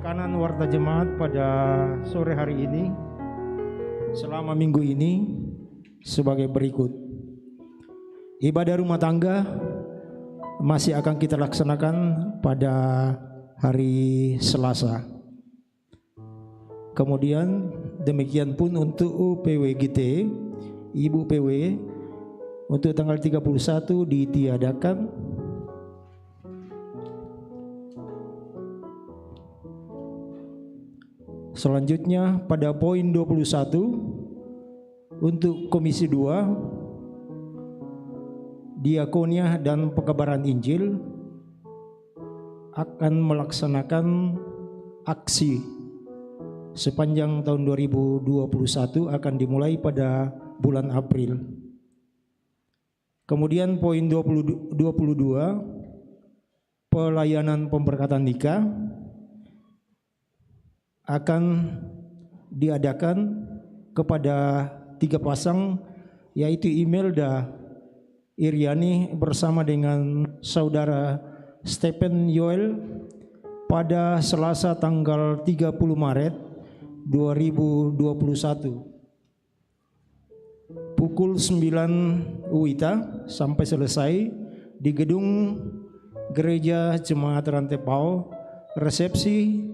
Rekanan Warta Jemaat pada sore hari ini selama minggu ini sebagai berikut. Ibadah rumah tangga masih akan kita laksanakan pada hari Selasa. Kemudian demikian pun untuk PWGT, Ibu PW untuk tanggal 31 ditiadakan. Selanjutnya pada poin 21 untuk Komisi 2 Diakonia dan Pekabaran Injil akan melaksanakan aksi sepanjang tahun 2021 akan dimulai pada bulan April. Kemudian poin 22 pelayanan pemberkatan nikah akan diadakan kepada 3 pasang, yaitu Imelda Iriani bersama dengan saudara Stephen Yoel pada Selasa tanggal 30 Maret 2021 pukul 9 WITA sampai selesai di gedung Gereja Jemaat Rantepao. Resepsi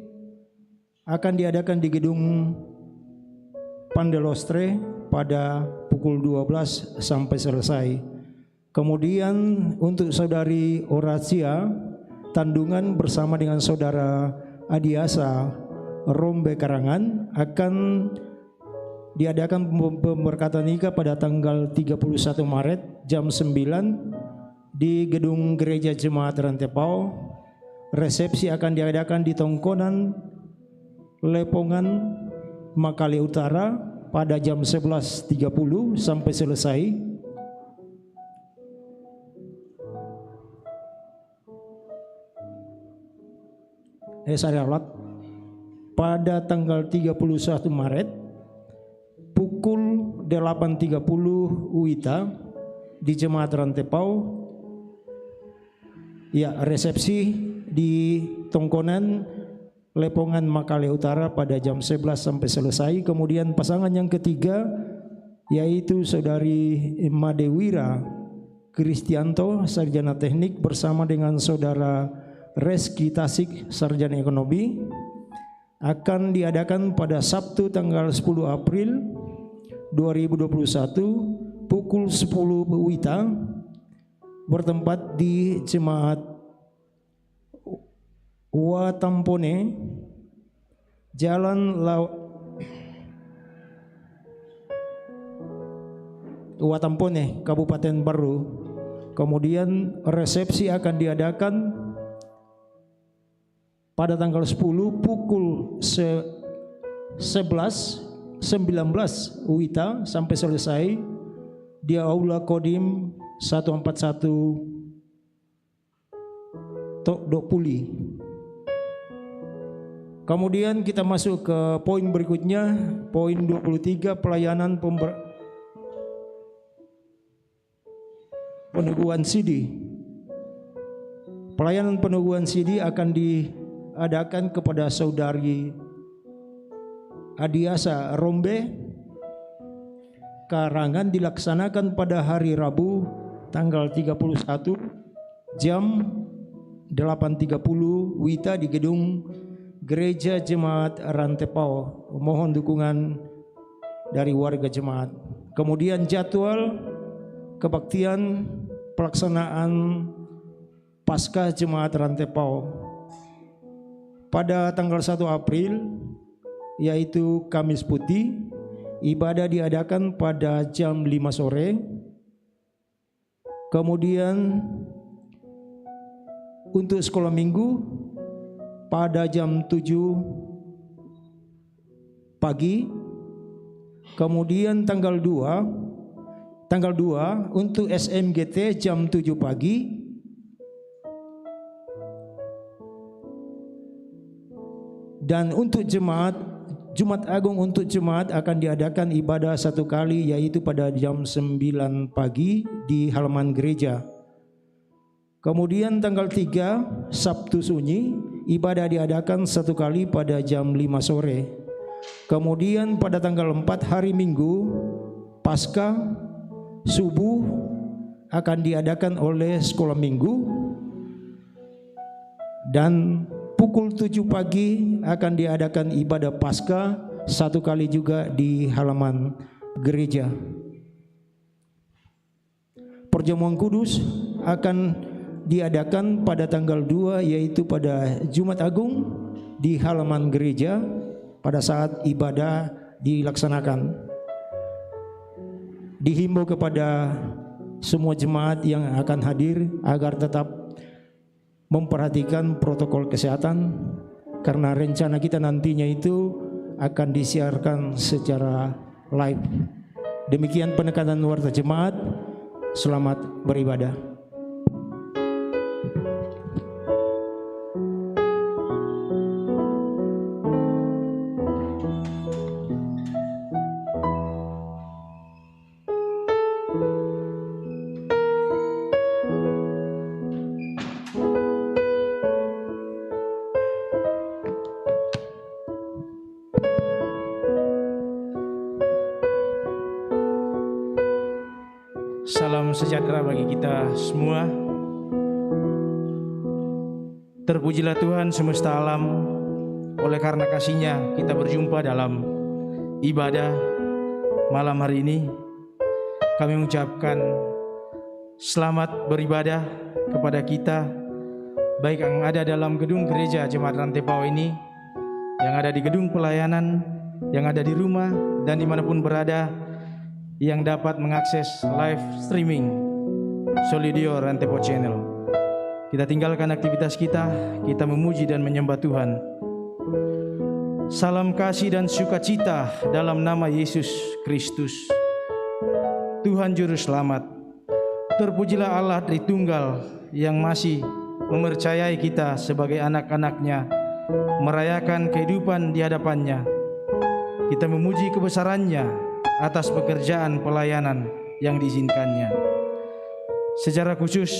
akan diadakan di gedung Pandelostre pada pukul 12 sampai selesai. Kemudian untuk saudari Orasia Tandungan bersama dengan saudara Adiasa Rombe Karangan akan diadakan pemberkatan nikah pada tanggal 31 Maret jam 9 di gedung Gereja Jemaat Rantepao. Resepsi akan diadakan di Tongkonan Lepongan Makale Utara pada jam 11.30 sampai selesai. Pada tanggal 31 Maret pukul 8.30 WITA di Jemaat Rantepao. Ya, resepsi di Tongkonan Lepongan Makale Utara pada jam 11 sampai selesai. Kemudian pasangan yang ketiga yaitu saudari Madewira Kristianto sarjana teknik bersama dengan saudara Reski Tasik sarjana ekonomi akan diadakan pada Sabtu tanggal 10 April 2021 pukul 10 WITA bertempat di Jemaat Watampone Jalan Watampone Kabupaten Baru. Kemudian resepsi akan diadakan pada tanggal 10 pukul 19 WITA sampai selesai di Aula Kodim 141 Tok Dokpuli. Kemudian kita masuk ke poin berikutnya, poin 23 pelayanan peneguhan CD. Pelayanan peneguhan CD akan diadakan kepada saudari Adiasa Rombe Karangan, dilaksanakan pada hari Rabu tanggal 31 jam 8.30 WITA di gedung Gereja Jemaat Rantepao. Mohon dukungan dari warga jemaat. Kemudian jadwal kebaktian pelaksanaan Paskah Jemaat Rantepao pada tanggal 1 April yaitu Kamis Putih. Ibadah diadakan pada jam 5 sore. Kemudian untuk sekolah minggu pada jam 7 pagi. Kemudian tanggal 2 untuk SMGT jam 7 pagi. Dan untuk Jumat Agung untuk jemaat akan diadakan ibadah 1 kali yaitu pada jam 9 pagi di halaman gereja. Kemudian tanggal 3 Sabtu Sunyi ibadah diadakan satu kali pada jam 5 sore. Kemudian pada tanggal 4 hari Minggu Paskah subuh akan diadakan oleh sekolah minggu, dan pukul 7 pagi akan diadakan ibadah Paskah satu kali juga di halaman gereja. Perjamuan kudus akan diadakan pada tanggal 2, yaitu pada Jumat Agung di halaman gereja pada saat ibadah dilaksanakan. Dihimbau kepada semua jemaat yang akan hadir agar tetap memperhatikan protokol kesehatan, karena rencana kita nantinya itu akan disiarkan secara live. Demikian penekanan warta jemaat. Selamat beribadah. Salam sejahtera bagi kita semua. Terpujilah Tuhan semesta alam, oleh karena kasih-Nya kita berjumpa dalam ibadah malam hari ini. Kami mengucapkan selamat beribadah kepada kita, baik yang ada dalam gedung gereja Jemaat Rantepao ini, yang ada di gedung pelayanan, yang ada di rumah, dan dimanapun berada, yang dapat mengakses live streaming Solidio Rantepao Channel. Kita tinggalkan aktivitas kita memuji dan menyembah Tuhan. Salam kasih dan sukacita dalam nama Yesus Kristus, Tuhan Juru Selamat. Terpujilah Allah Tritunggal yang masih mempercayai kita sebagai anak-anak-Nya, merayakan kehidupan di hadapan-Nya. Kita memuji kebesaran-Nya atas pekerjaan pelayanan yang diizinkannya. Secara khusus,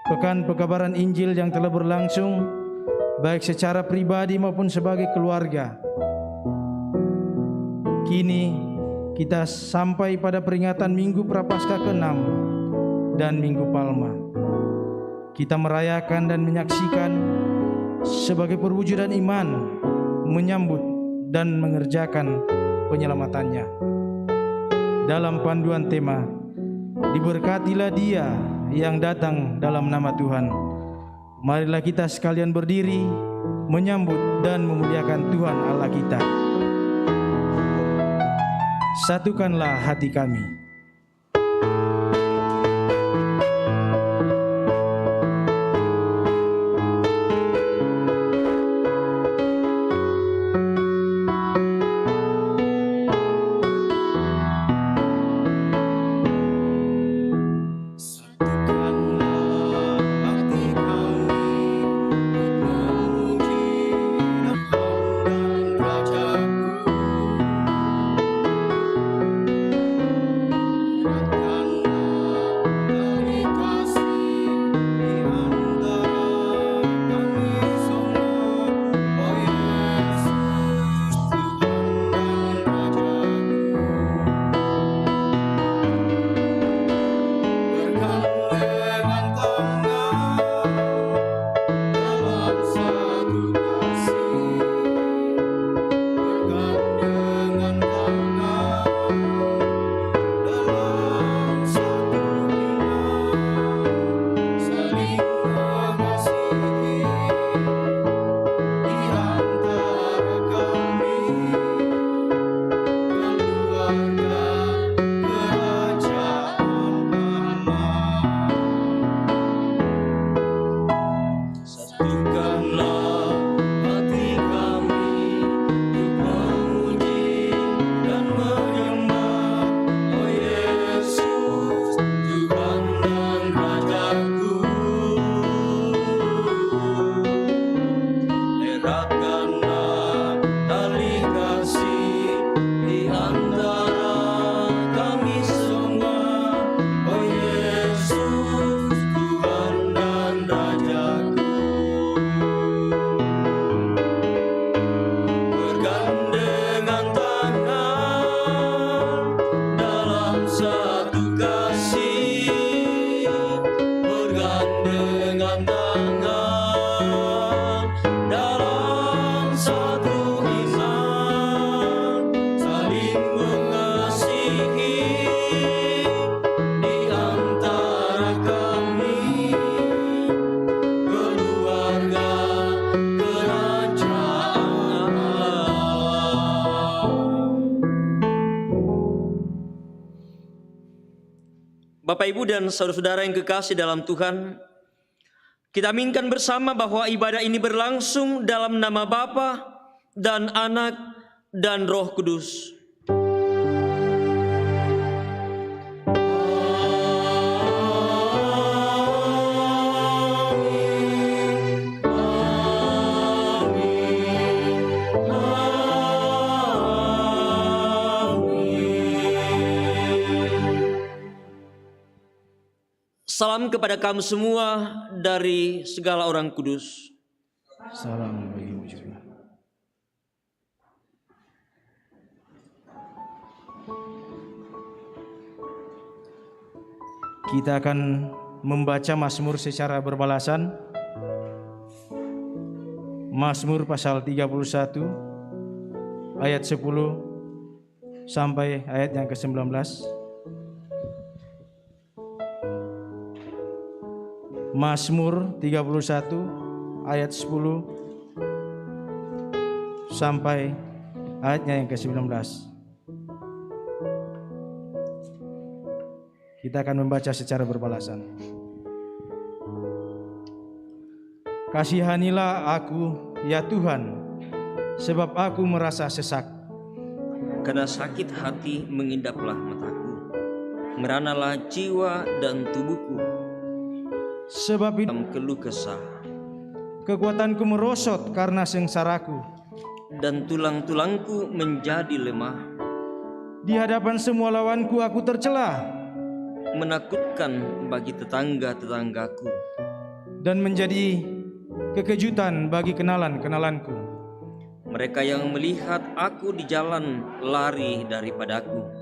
pekan pekabaran Injil yang telah berlangsung, baik secara pribadi maupun sebagai keluarga. Kini kita sampai pada peringatan Minggu Prapaskah ke-6 dan Minggu Palma. Kita merayakan dan menyaksikan sebagai perwujudan iman, menyambut dan mengerjakan penyelamatannya. Dalam panduan tema, diberkatilah dia yang datang dalam nama Tuhan. Marilah kita sekalian berdiri, menyambut dan memuliakan Tuhan Allah kita. Satukanlah hati kami. Bapak, Ibu, dan saudara-saudara yang kekasih dalam Tuhan, kita aminkan bersama bahwa ibadah ini berlangsung dalam nama Bapa dan Anak dan Roh Kudus. Salam kepada kamu semua dari segala orang kudus. Salam bagimu juga. Kita akan membaca Mazmur secara berbalasan. Mazmur pasal 31 ayat 10 sampai ayat yang ke-19. Mazmur 31 ayat 10 sampai ayatnya yang ke-19. Kita akan membaca secara berbalasan. Kasihanilah aku, ya Tuhan, sebab aku merasa sesak. Karena sakit hati mengindaplah mataku, meranalah jiwa dan tubuhku. Sebab itu dalam keluh kesah, kekuatanku merosot karena sengsaraku, dan tulang-tulangku menjadi lemah. Di hadapan semua lawanku aku tercela, menakutkan bagi tetangga-tetanggaku, dan menjadi kekejutan bagi kenalan-kenalanku. Mereka yang melihat aku di jalan lari daripadaku.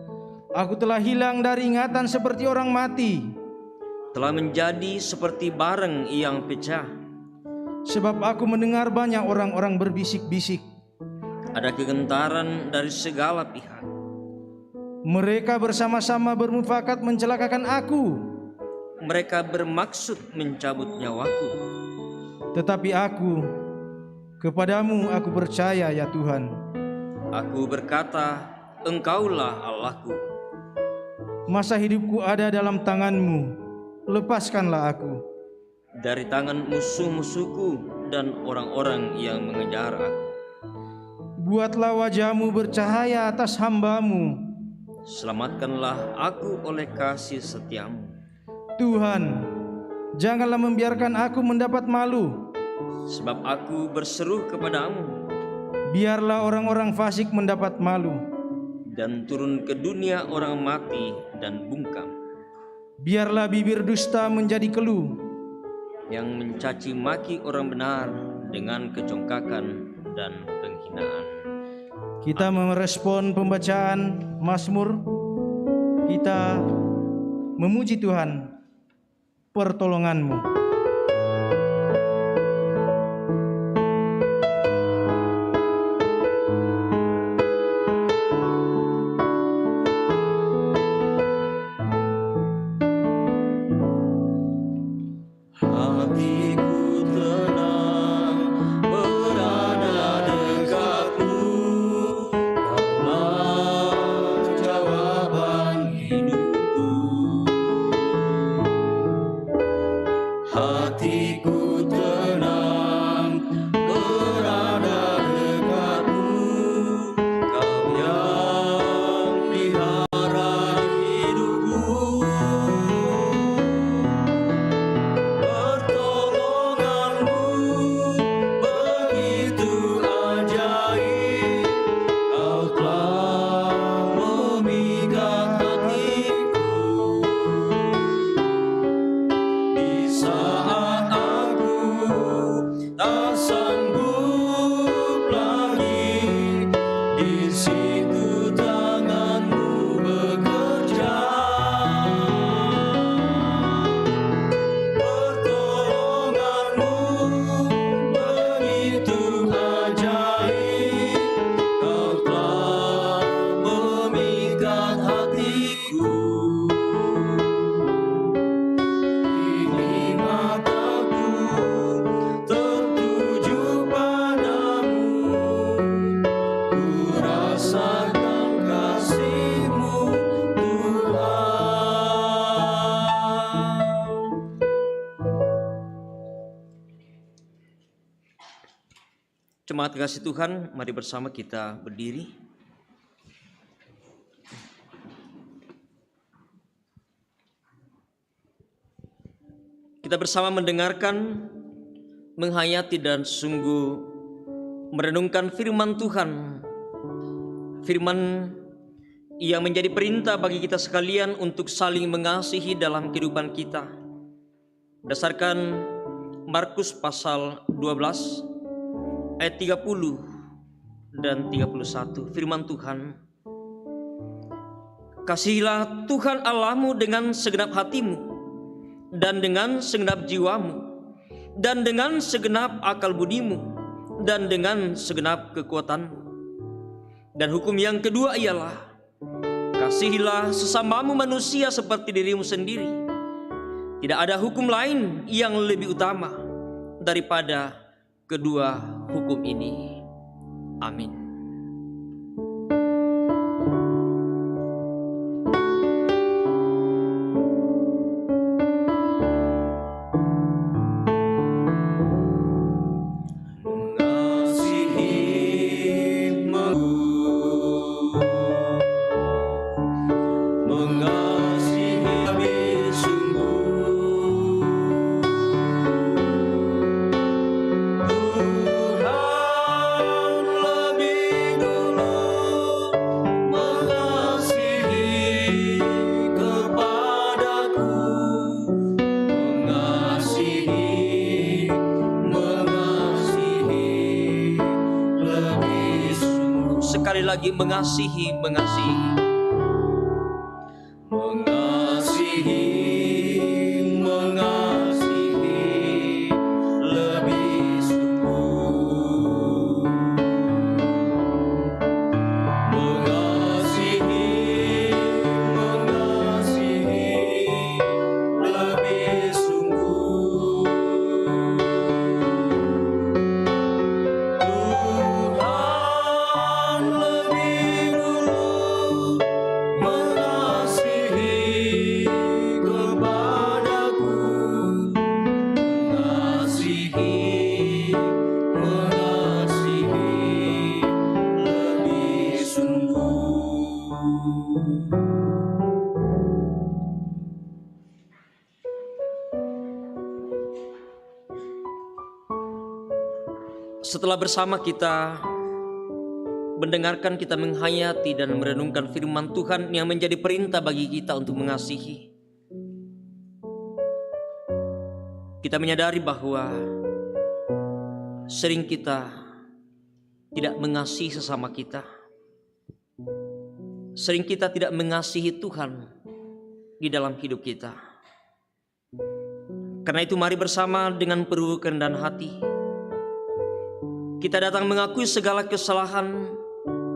Aku telah hilang dari ingatan seperti orang mati, telah menjadi seperti barang yang pecah. Sebab aku mendengar banyak orang-orang berbisik-bisik. Ada kegentaran dari segala pihak. Mereka bersama-sama bermufakat mencelakakan aku. Mereka bermaksud mencabut nyawaku. Tetapi aku, kepadamu aku percaya, ya Tuhan. Aku berkata, Engkaulah Allahku. Masa hidupku ada dalam tangan-Mu, lepaskanlah aku dari tangan musuh-musuhku dan orang-orang yang mengejar aku. Buatlah wajah-Mu bercahaya atas hamba-Mu. Selamatkanlah aku oleh kasih setia-Mu. Tuhan, janganlah membiarkan aku mendapat malu, sebab aku berseru kepadamu. Biarlah orang-orang fasik mendapat malu, dan turun ke dunia orang mati dan bungkam. Biarlah bibir dusta menjadi keluh, yang mencaci maki orang benar dengan kecongkakan dan penghinaan. Kita merespon pembacaan Mazmur. Kita memuji Tuhan, pertolongan-Mu. Jemaat kasih Tuhan, mari bersama kita berdiri. Kita bersama mendengarkan, menghayati dan sungguh merenungkan firman Tuhan. Firman yang menjadi perintah bagi kita sekalian untuk saling mengasihi dalam kehidupan kita. Berdasarkan Markus pasal 12 ayat 30 dan 31, firman Tuhan, kasihilah Tuhan Allahmu dengan segenap hatimu, dan dengan segenap jiwamu, dan dengan segenap akal budimu, dan dengan segenap kekuatanmu. Dan hukum yang kedua ialah, kasihilah sesamamu manusia seperti dirimu sendiri. Tidak ada hukum lain yang lebih utama daripada kedua hukum ini. Amin. Sekali lagi, mengasihi, mengasihi. Mengasihi, mengasihi lebih sungguh. Mengasihi, mengasihi lebih sungguh. Setelah bersama kita mendengarkan, kita menghayati dan merenungkan firman Tuhan yang menjadi perintah bagi kita untuk mengasihi, kita menyadari bahwa sering kita tidak mengasihi sesama kita. Sering kita tidak mengasihi Tuhan di dalam hidup kita. Karena itu mari bersama dengan penuh kerendahan hati kita datang mengakui segala kesalahan,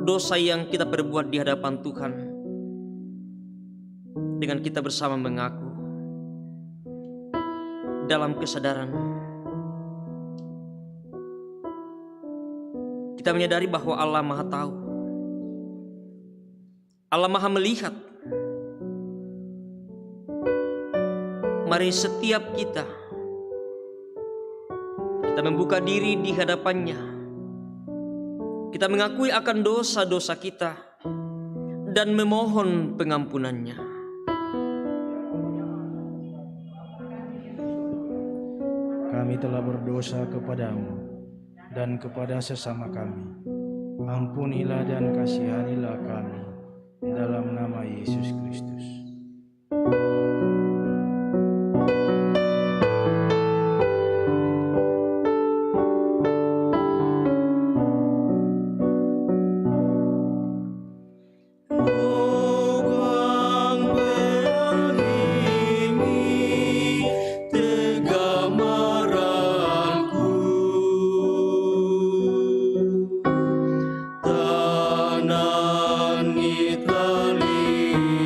dosa yang kita perbuat di hadapan Tuhan. Dengan kita bersama mengaku dalam kesadaran, kita menyadari bahwa Allah Maha Tahu, Allah Maha Melihat. Mari setiap kita membuka diri di hadapannya. Kita mengakui akan dosa-dosa kita dan memohon pengampunannya. Kami telah berdosa kepadamu dan kepada sesama kami. Ampunilah dan kasihanilah kami dalam nama Yesus Kristus. Tanani tali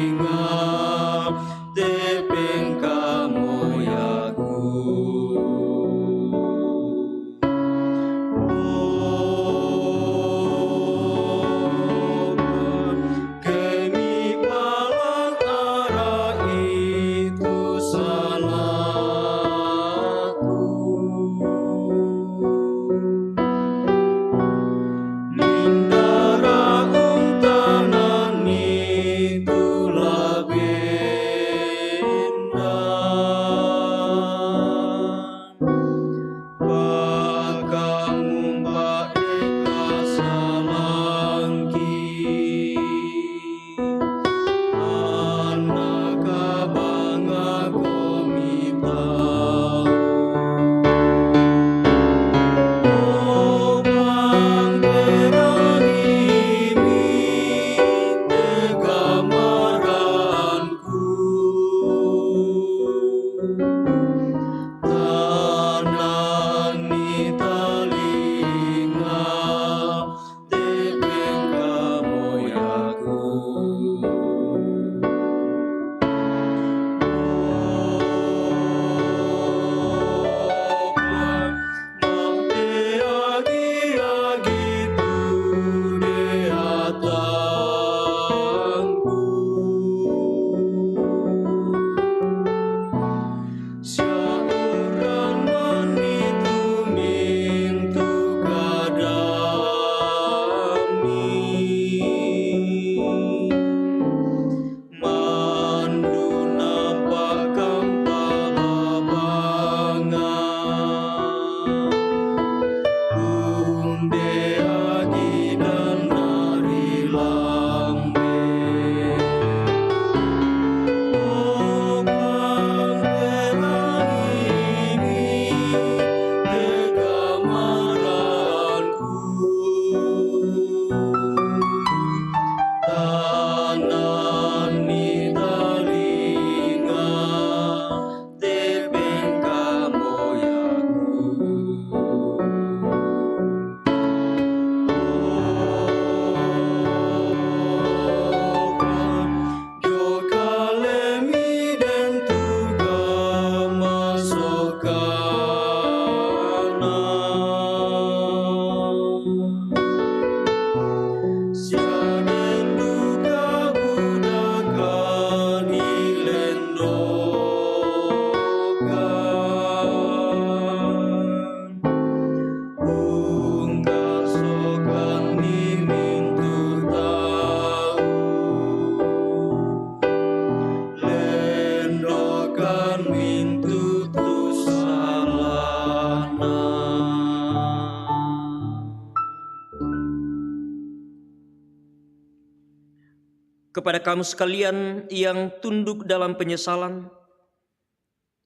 kepada kamu sekalian yang tunduk dalam penyesalan,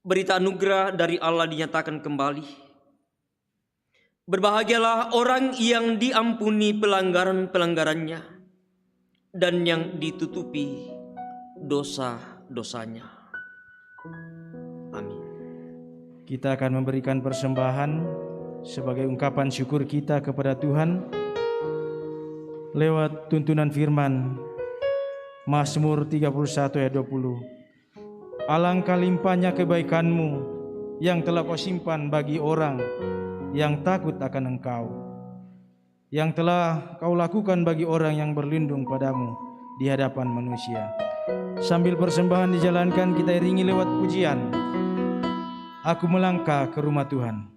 berita anugerah dari Allah dinyatakan kembali. Berbahagialah orang yang diampuni pelanggaran-pelanggarannya dan yang ditutupi dosa-dosanya. Amin. Kita akan memberikan persembahan sebagai ungkapan syukur kita kepada Tuhan lewat tuntunan firman Mazmur 31 ayat 20. Alangkah limpahnya kebaikanmu yang telah kau simpan bagi orang yang takut akan Engkau, yang telah kau lakukan bagi orang yang berlindung padamu di hadapan manusia. Sambil persembahan dijalankan, kita iringi lewat pujian, Aku melangkah ke rumah Tuhan.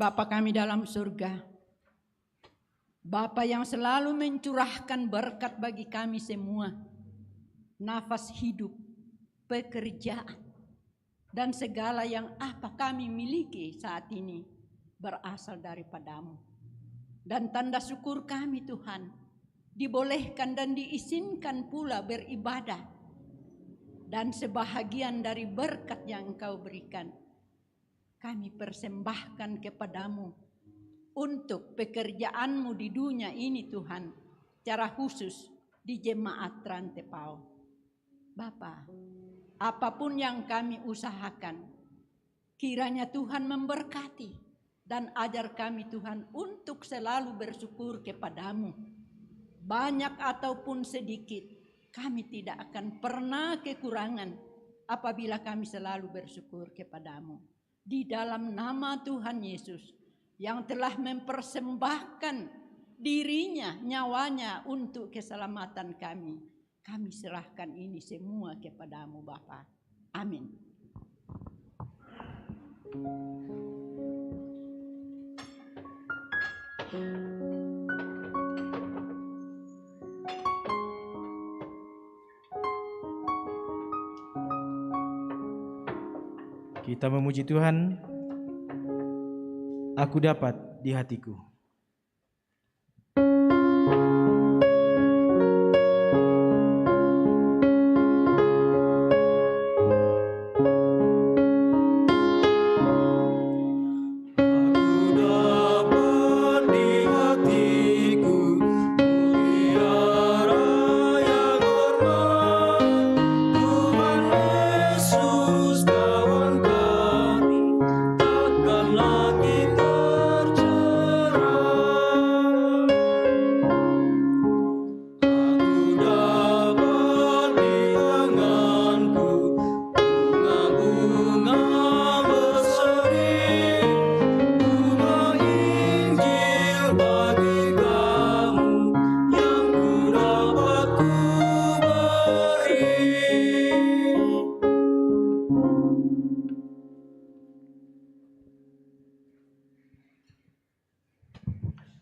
Bapa kami dalam surga, Bapa yang selalu mencurahkan berkat bagi kami semua, nafas hidup, pekerjaan, dan segala yang apa kami miliki saat ini berasal daripadamu. Dan tanda syukur kami Tuhan, dibolehkan dan diizinkan pula beribadah dan sebahagian dari berkat yang Engkau berikan, kami persembahkan kepadamu untuk pekerjaan-Mu di dunia ini Tuhan, secara khusus di jemaat Trantepao. Bapa, apapun yang kami usahakan, kiranya Tuhan memberkati dan ajar kami Tuhan untuk selalu bersyukur kepadamu. Banyak ataupun sedikit, kami tidak akan pernah kekurangan apabila kami selalu bersyukur kepadamu. Di dalam nama Tuhan Yesus yang telah mempersembahkan dirinya, nyawanya untuk keselamatan kami, kami serahkan ini semua kepadamu Bapa. Amin. Kita memuji Tuhan. Aku dapat di hatiku.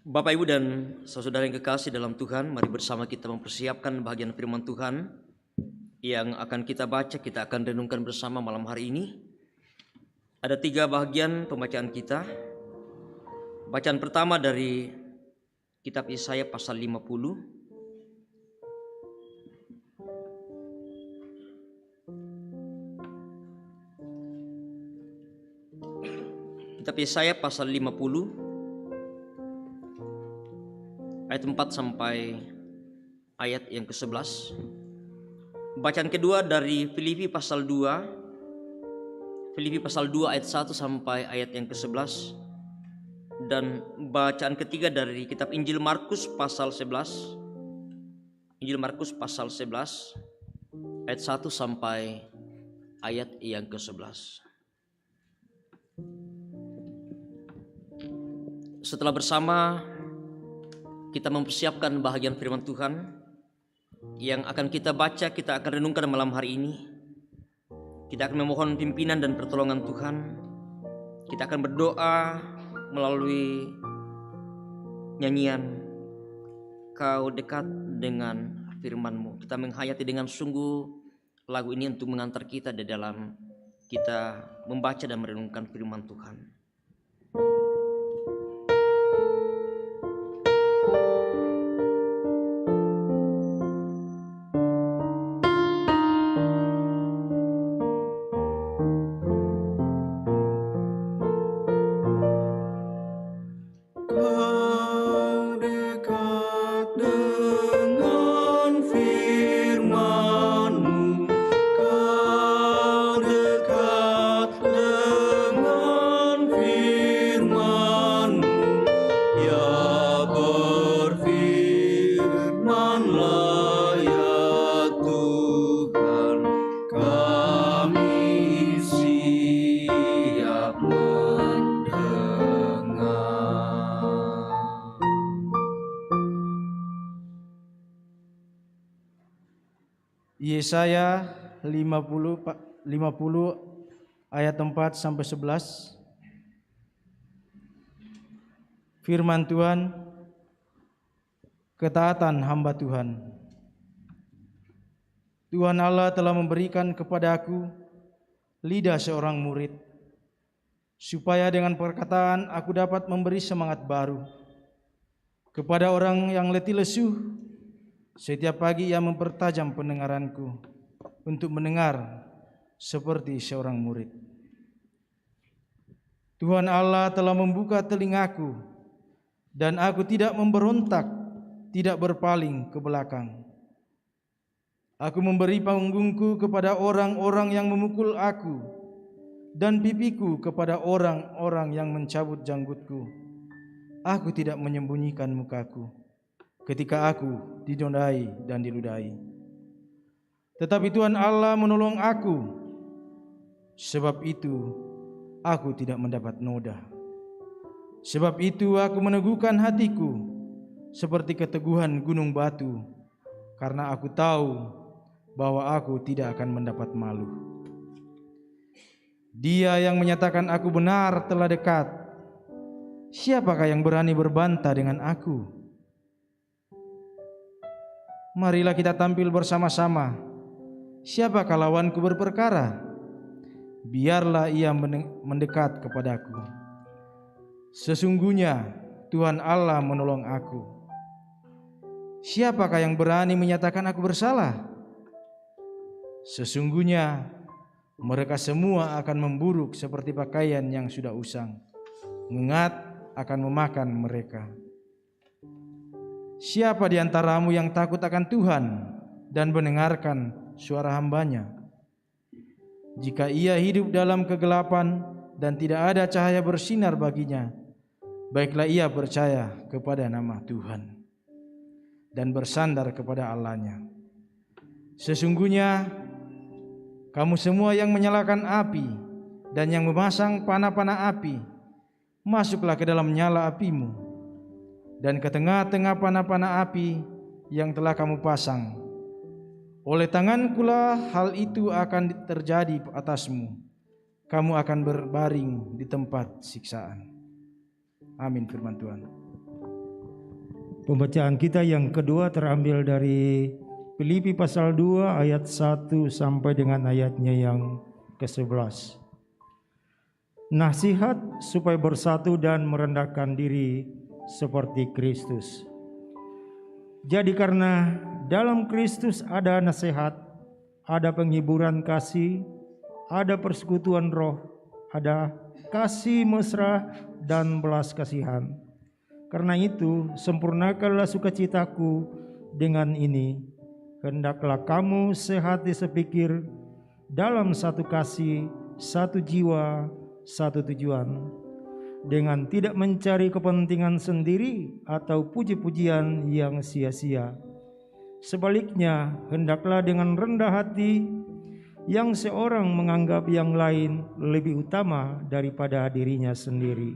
Bapak, Ibu, dan saudara yang kekasih dalam Tuhan, mari bersama kita mempersiapkan bagian firman Tuhan yang akan kita baca, kita akan renungkan bersama malam hari ini. Ada 3 bagian pembacaan kita. Bacaan pertama dari kitab Yesaya pasal 50. Kitab Yesaya pasal 50 ayat 4 sampai ayat yang ke-11. Bacaan kedua dari Filipi pasal 2. Filipi pasal 2 ayat 1 sampai ayat yang ke-11. Dan bacaan ketiga dari kitab Injil Markus pasal 11. Injil Markus pasal 11 ayat 1 sampai ayat yang ke-11. Setelah bersama kita mempersiapkan bahagian firman Tuhan yang akan kita baca, kita akan renungkan malam hari ini. Kita akan memohon pimpinan dan pertolongan Tuhan. Kita akan berdoa melalui nyanyian Kau dekat dengan firman-Mu. Kita menghayati dengan sungguh lagu ini untuk mengantar kita di dalam kita membaca dan merenungkan firman Tuhan. Yesaya 50 ayat 4 sampai 11. Firman Tuhan, ketaatan hamba Tuhan. Tuhan Allah telah memberikan kepada aku lidah seorang murid, supaya dengan perkataan aku dapat memberi semangat baru kepada orang yang letih lesu. Setiap pagi ia mempertajam pendengaranku. untuk mendengar seperti seorang murid. Tuhan Allah telah membuka telingaku dan aku tidak memberontak, tidak berpaling ke belakang. Aku memberi punggungku kepada orang-orang yang memukul aku dan pipiku kepada orang-orang yang mencabut janggutku. Aku tidak menyembunyikan mukaku ketika aku dinodai dan diludahi. Tetapi Tuhan Allah menolong aku. Sebab itu aku tidak mendapat noda. Sebab itu aku meneguhkan hatiku seperti keteguhan gunung batu, karena aku tahu bahwa aku tidak akan mendapat malu. Dia yang menyatakan aku benar telah dekat. Siapakah yang berani berbantah dengan aku? Marilah kita tampil bersama-sama. Siapakah lawanku berperkara? Biarlah ia mendekat kepadaku. Sesungguhnya Tuhan Allah menolong aku. Siapakah yang berani menyatakan aku bersalah? Sesungguhnya mereka semua akan memburuk seperti pakaian yang sudah usang. Ngengat akan memakan mereka. Siapa di antaramu yang takut akan Tuhan dan mendengarkan suara hamba-Nya? Jika ia hidup dalam kegelapan dan tidak ada cahaya bersinar baginya, baiklah ia percaya kepada nama Tuhan dan bersandar kepada Allah-Nya. Sesungguhnya kamu semua yang menyalakan api dan yang memasang panah-panah api, masuklah ke dalam nyala apimu dan ke tengah-tengah panah-panah api yang telah kamu pasang. Oleh tangankulah hal itu akan terjadi atasmu. Kamu akan berbaring di tempat siksaan. Amin firman Tuhan. Pembacaan kita yang kedua terambil dari Filipi pasal 2 ayat 1 sampai dengan ayatnya yang ke-11. Nasihat supaya bersatu dan merendahkan diri seperti Kristus. Jadi karena dalam Kristus ada nasihat, ada penghiburan kasih, ada persekutuan roh, ada kasih mesra dan belas kasihan. Karena itu sempurnakanlah sukacitaku dengan ini. Hendaklah kamu sehati sepikir, dalam satu kasih, satu jiwa, satu tujuan, dengan tidak mencari kepentingan sendiri atau puji-pujian yang sia-sia. Sebaliknya, hendaklah dengan rendah hati, yang seorang menganggap yang lain lebih utama daripada dirinya sendiri.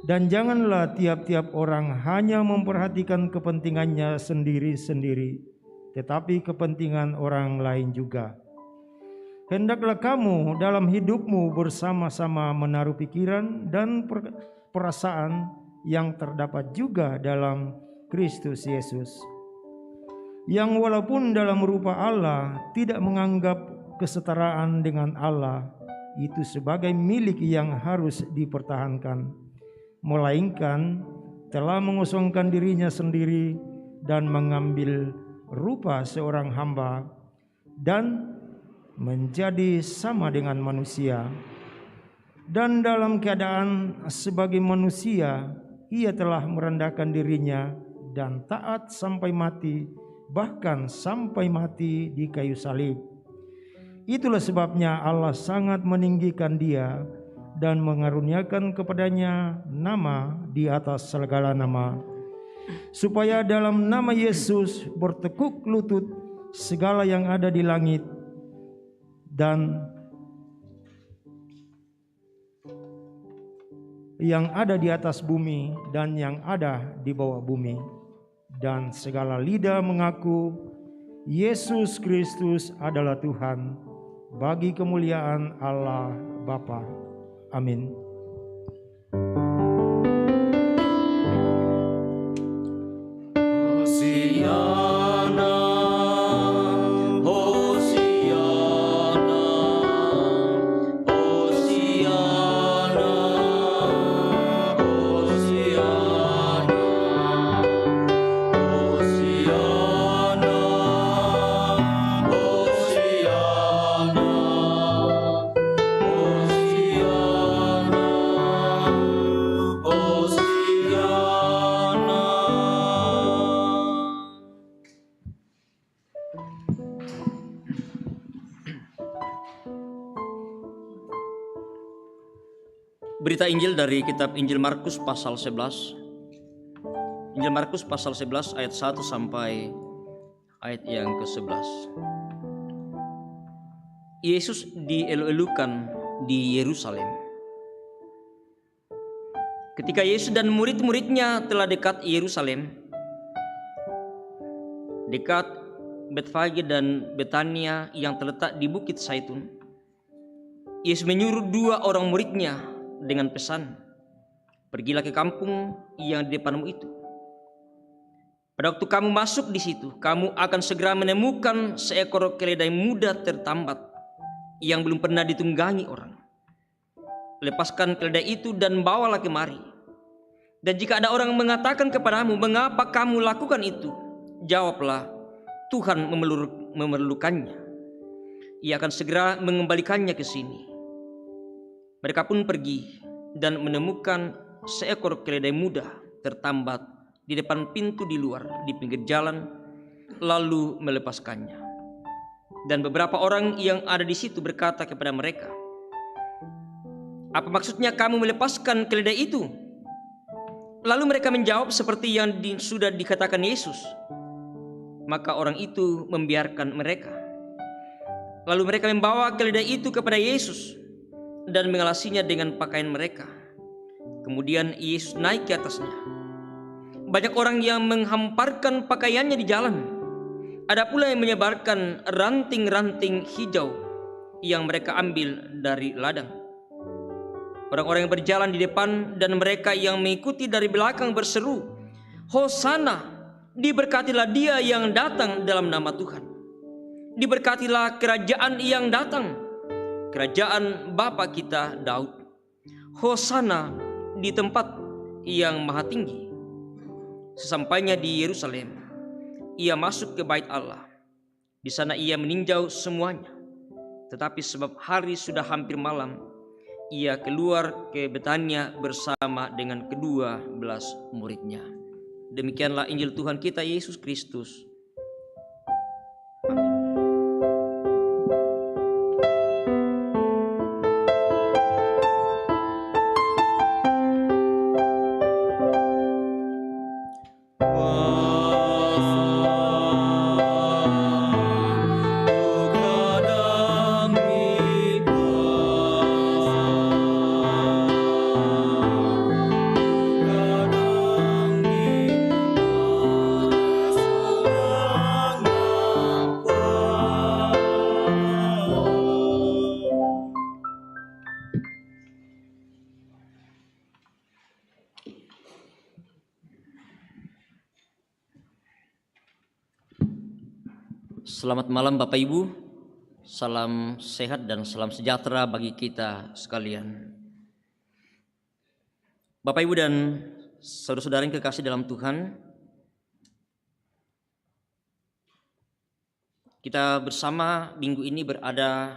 Dan janganlah tiap-tiap orang hanya memperhatikan kepentingannya sendiri-sendiri, tetapi kepentingan orang lain juga. Hendaklah kamu dalam hidupmu bersama-sama menaruh pikiran dan perasaan yang terdapat juga dalam Kristus Yesus, yang walaupun dalam rupa Allah tidak menganggap kesetaraan dengan Allah itu sebagai milik yang harus dipertahankan, melainkan telah mengosongkan dirinya sendiri dan mengambil rupa seorang hamba dan menjadi sama dengan manusia. Dan dalam keadaan sebagai manusia, ia telah merendahkan dirinya dan taat sampai mati, bahkan sampai mati di kayu salib. Itulah sebabnya Allah sangat meninggikan dia dan mengaruniakan kepadanya nama di atas segala nama, supaya dalam nama Yesus bertekuk lutut segala yang ada di langit dan yang ada di atas bumi dan yang ada di bawah bumi, dan segala lidah mengaku Yesus Kristus adalah Tuhan, bagi kemuliaan Allah Bapa. Amin. Hosiana, Berita Injil dari kitab Injil Markus pasal 11. Injil Markus pasal 11 ayat 1 sampai ayat yang ke-11. Yesus dielu-elukan di Yerusalem. Ketika Yesus dan murid-muridnya telah dekat Yerusalem, dekat Betfage dan Betania yang terletak di Bukit Zaitun, Yesus menyuruh 2 orang muridnya dengan pesan, "Pergilah ke kampung yang di depanmu itu. Pada waktu kamu masuk di situ, kamu akan segera menemukan seekor keledai muda tertambat yang belum pernah ditunggangi orang. Lepaskan keledai itu dan bawalah kemari. Dan jika ada orang mengatakan kepadamu, 'Mengapa kamu lakukan itu?' jawablah, 'Tuhan memerlukannya. Ia akan segera mengembalikannya ke sini.' Mereka pun pergi dan menemukan seekor keledai muda tertambat di depan pintu di luar di pinggir jalan, lalu melepaskannya. Dan beberapa orang yang ada di situ berkata kepada mereka, 'Apa maksudnya kamu melepaskan keledai itu?' Lalu mereka menjawab seperti yang sudah dikatakan Yesus. Maka orang itu membiarkan mereka. Lalu mereka membawa keledai itu kepada Yesus dan mengalasinya dengan pakaian mereka. Kemudian Yesus naik ke atasnya. Banyak orang yang menghamparkan pakaiannya di jalan. Ada pula yang menyebarkan ranting-ranting hijau yang mereka ambil dari ladang. Orang-orang yang berjalan di depan dan mereka yang mengikuti dari belakang berseru, 'Hosana, diberkatilah dia yang datang dalam nama Tuhan. Diberkatilah kerajaan yang datang, kerajaan Bapa kita Daud. Hosana di tempat yang maha tinggi.' Sesampainya di Yerusalem, ia masuk ke bait Allah. Di sana ia meninjau semuanya. Tetapi sebab hari sudah hampir malam, ia keluar ke Betania bersama dengan ke-12 muridnya." Demikianlah Injil Tuhan kita Yesus Kristus. Selamat malam Bapak Ibu, salam sehat dan salam sejahtera bagi kita sekalian. Bapak Ibu dan saudara-saudara yang kekasih dalam Tuhan, kita bersama minggu ini berada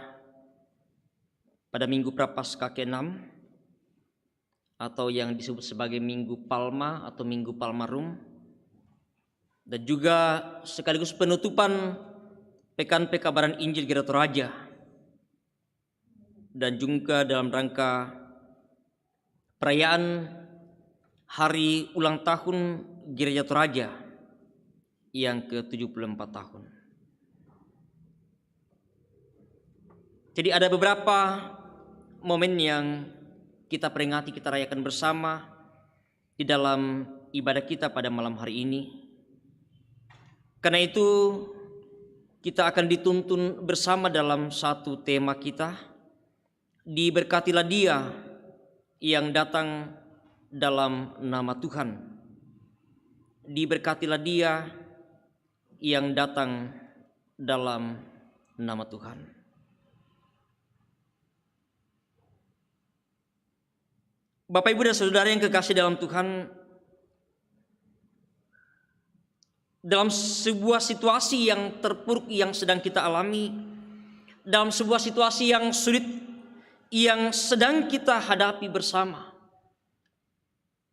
pada Minggu Prapaskah ke-6 atau yang disebut sebagai Minggu Palma atau Minggu Palmarum, dan juga sekaligus penutupan Pekan Pekabaran Injil Gereja Toraja, dan juga dalam rangka perayaan hari ulang tahun Gereja Toraja yang ke-74 tahun. Jadi ada beberapa momen yang kita peringati, kita rayakan bersama di dalam ibadah kita pada malam hari ini. Karena itu kita akan dituntun bersama dalam satu tema kita, diberkatilah dia yang datang dalam nama Tuhan. Diberkatilah dia yang datang dalam nama Tuhan. Bapak Ibu dan saudara yang kekasih dalam Tuhan, dalam sebuah situasi yang terpuruk yang sedang kita alami, dalam sebuah situasi yang sulit yang sedang kita hadapi bersama,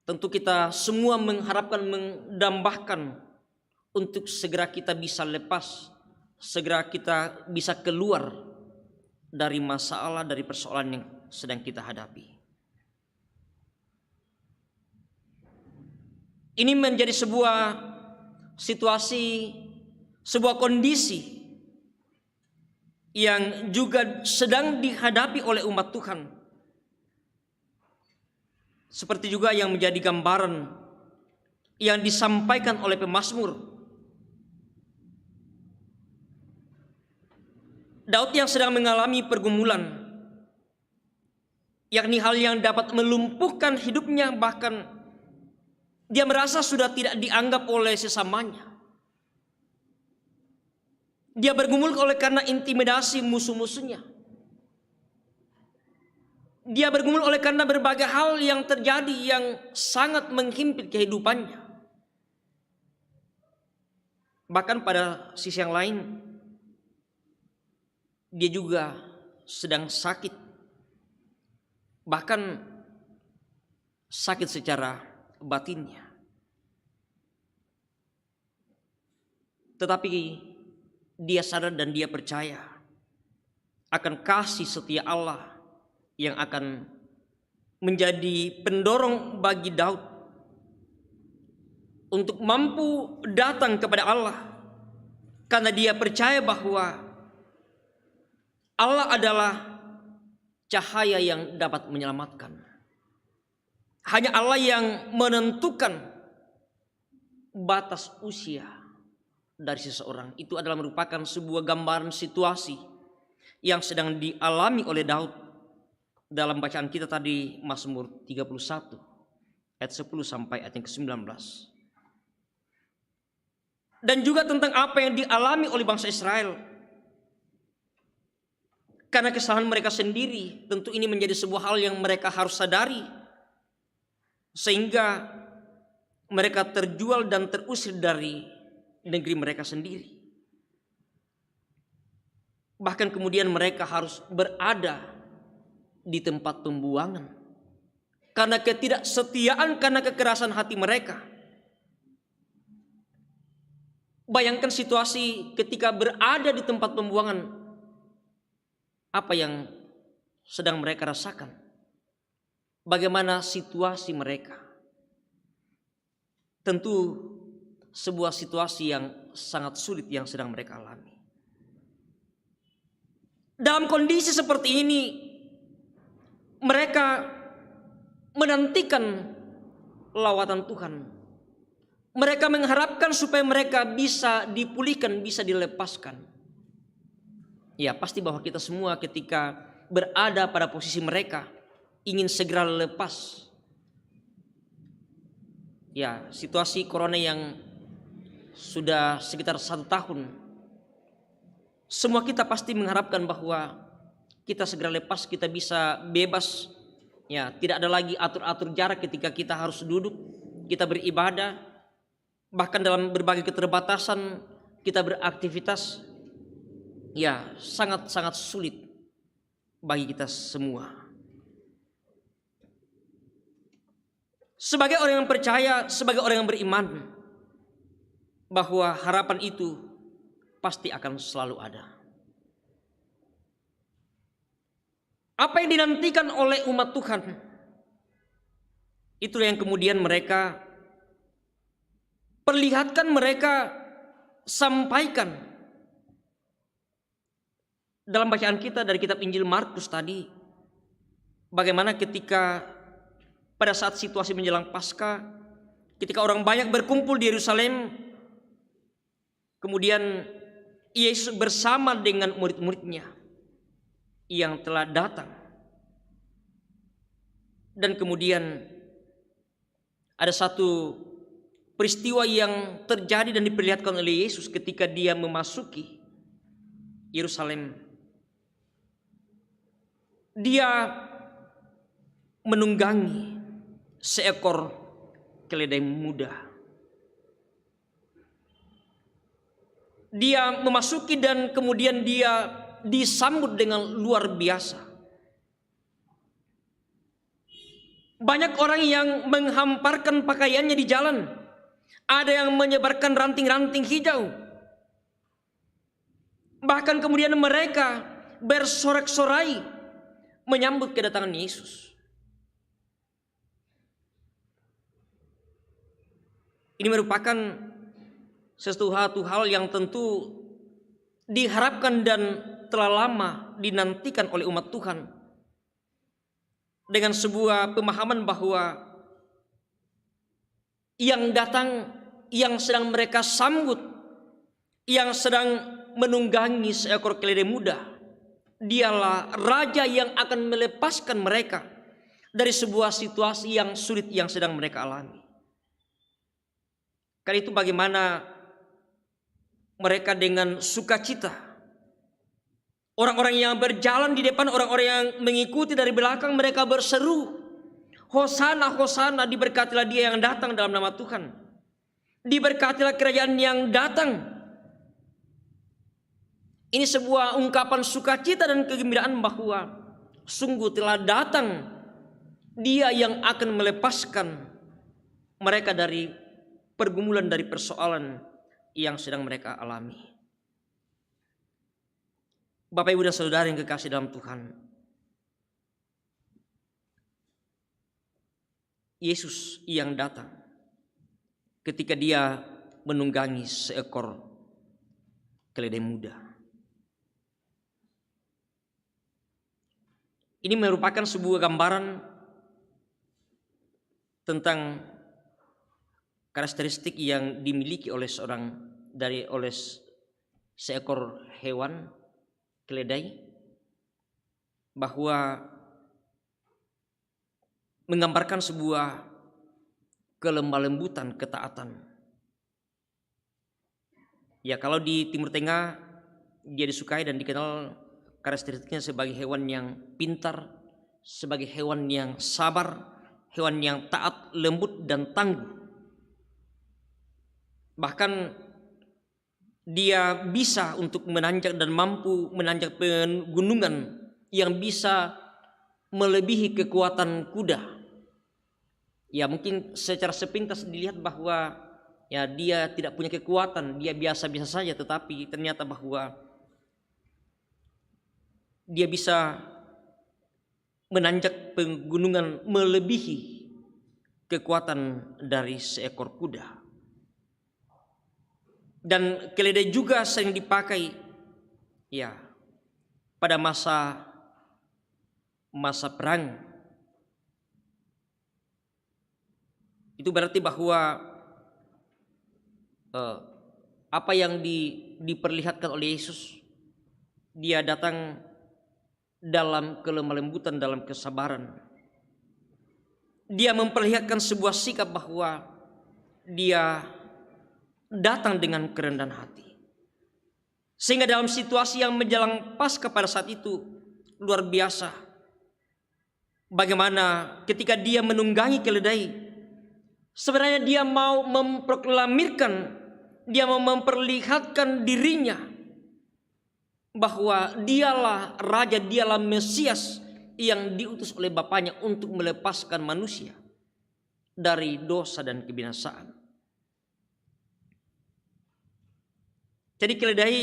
tentu kita semua mengharapkan, mendambakan untuk segera kita bisa lepas, segera kita bisa keluar dari masalah, dari persoalan yang sedang kita hadapi. Ini menjadi sebuah situasi, sebuah kondisi yang juga sedang dihadapi oleh umat Tuhan. Seperti juga yang menjadi gambaran yang disampaikan oleh pemazmur. Daud yang sedang mengalami pergumulan, yakni hal yang dapat melumpuhkan hidupnya, bahkan dia merasa sudah tidak dianggap oleh sesamanya. Dia bergumul oleh karena intimidasi musuh-musuhnya. Dia bergumul oleh karena berbagai hal yang terjadi yang sangat menghimpit kehidupannya. Bahkan pada sisi yang lain, dia juga sedang sakit. Bahkan sakit secara batinnya. Tetapi dia sadar dan dia percaya akan kasih setia Allah yang akan menjadi pendorong bagi Daud untuk mampu datang kepada Allah, karena dia percaya bahwa Allah adalah cahaya yang dapat menyelamatkan. Hanya Allah yang menentukan batas usia dari seseorang. Itu adalah merupakan sebuah gambaran situasi yang sedang dialami oleh Daud dalam bacaan kita tadi, Mazmur 31 ayat 10 sampai ayat yang ke-19. Dan juga tentang apa yang dialami oleh bangsa Israel karena kesalahan mereka sendiri. Tentu ini menjadi sebuah hal yang mereka harus sadari, sehingga mereka terjual dan terusir dari negeri mereka sendiri. Bahkan kemudian mereka harus berada di tempat pembuangan karena ketidaksetiaan, karena kekerasan hati mereka. Bayangkan situasi ketika berada di tempat pembuangan, apa yang sedang mereka rasakan, bagaimana situasi mereka. Tentu sebuah situasi yang sangat sulit yang sedang mereka alami. Dalam kondisi seperti ini, mereka menantikan lawatan Tuhan. Mereka mengharapkan supaya mereka bisa dipulihkan, bisa dilepaskan. Ya, pasti bahwa kita semua ketika berada pada posisi mereka ingin segera lepas. Ya, situasi corona yang sudah sekitar 1 tahun, semua kita pasti mengharapkan bahwa kita segera lepas, kita bisa bebas. Ya, tidak ada lagi atur-atur jarak ketika kita harus duduk, kita beribadah. Bahkan dalam berbagai keterbatasan kita beraktivitas. Ya, sangat-sangat sulit bagi kita semua. Sebagai orang yang percaya, sebagai orang yang beriman, bahwa harapan itu pasti akan selalu ada. Apa yang dinantikan oleh umat Tuhan, itulah yang kemudian mereka perlihatkan, mereka sampaikan. Dalam bacaan kita dari kitab Injil Markus tadi, bagaimana ketika pada saat situasi menjelang Paskah, ketika orang banyak berkumpul di Yerusalem, kemudian Yesus bersama dengan murid-muridnya yang telah datang. Dan kemudian ada satu peristiwa yang terjadi dan diperlihatkan oleh Yesus ketika dia memasuki Yerusalem. Dia menunggangi seekor keledai muda. Dia memasuki dan kemudian dia disambut dengan luar biasa. Banyak orang yang menghamparkan pakaiannya di jalan. Ada yang menyebarkan ranting-ranting hijau. Bahkan kemudian mereka bersorak-sorai menyambut kedatangan Yesus. Ini merupakan sesuatu hal yang tentu diharapkan dan telah lama dinantikan oleh umat Tuhan, dengan sebuah pemahaman bahwa yang datang, yang sedang mereka sambut, yang sedang menunggangi seekor keledai muda, dialah raja yang akan melepaskan mereka dari sebuah situasi yang sulit yang sedang mereka alami. Karena itu bagaimana mereka dengan sukacita, orang-orang yang berjalan di depan, orang-orang yang mengikuti dari belakang, mereka berseru, Hosana, Hosana, diberkatilah dia yang datang dalam nama Tuhan, diberkatilah kerajaan yang datang. Ini sebuah ungkapan sukacita dan kegembiraan bahwa sungguh telah datang dia yang akan melepaskan mereka dari pergumulan, dari persoalan yang sedang mereka alami. Bapak, Ibu, dan saudara yang kekasih dalam Tuhan, Yesus yang datang ketika dia menunggangi seekor keledai muda. Ini merupakan sebuah gambaran tentang karakteristik yang dimiliki oleh seekor hewan keledai, bahwa menggambarkan sebuah kelemah lembutan, ketaatan. Ya, kalau di Timur Tengah dia disukai dan dikenal karakteristiknya sebagai hewan yang pintar, sebagai hewan yang sabar, hewan yang taat, lembut, dan tangguh. Bahkan dia bisa untuk menanjak dan mampu menanjak pegunungan yang bisa melebihi kekuatan kuda. Ya, mungkin secara sepintas dilihat bahwa ya dia tidak punya kekuatan, dia biasa-biasa saja, tetapi ternyata bahwa dia bisa menanjak pegunungan melebihi kekuatan dari seekor kuda. Dan keledai juga sering dipakai ya pada masa perang. Itu berarti bahwa apa yang diperlihatkan oleh Yesus, dia datang dalam kelemah lembutan, dalam kesabaran. Dia memperlihatkan sebuah sikap bahwa dia datang dengan kerendahan hati. Sehingga dalam situasi yang menjelang Paskah pada saat itu luar biasa. Bagaimana ketika dia menunggangi keledai, sebenarnya dia mau memproklamirkan, dia mau memperlihatkan dirinya bahwa dialah raja, dialah Mesias yang diutus oleh Bapaknya untuk melepaskan manusia dari dosa dan kebinasaan. Jadi keledai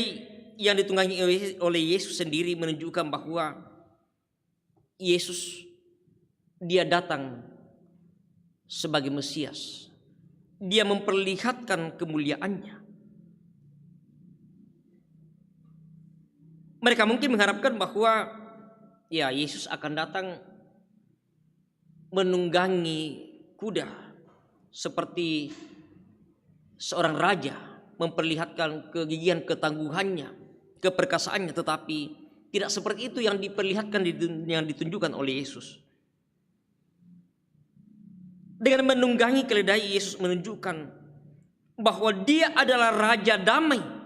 yang ditunggangi oleh Yesus sendiri menunjukkan bahwa Yesus dia datang sebagai Mesias. Dia memperlihatkan kemuliaannya. Mereka mungkin mengharapkan bahwa ya Yesus akan datang menunggangi kuda seperti seorang raja, memperlihatkan kegigihan, ketangguhannya, keperkasaannya, tetapi tidak seperti itu yang diperlihatkan, yang ditunjukkan oleh Yesus. Dengan menunggangi keledai, Yesus menunjukkan bahwa dia adalah raja damai.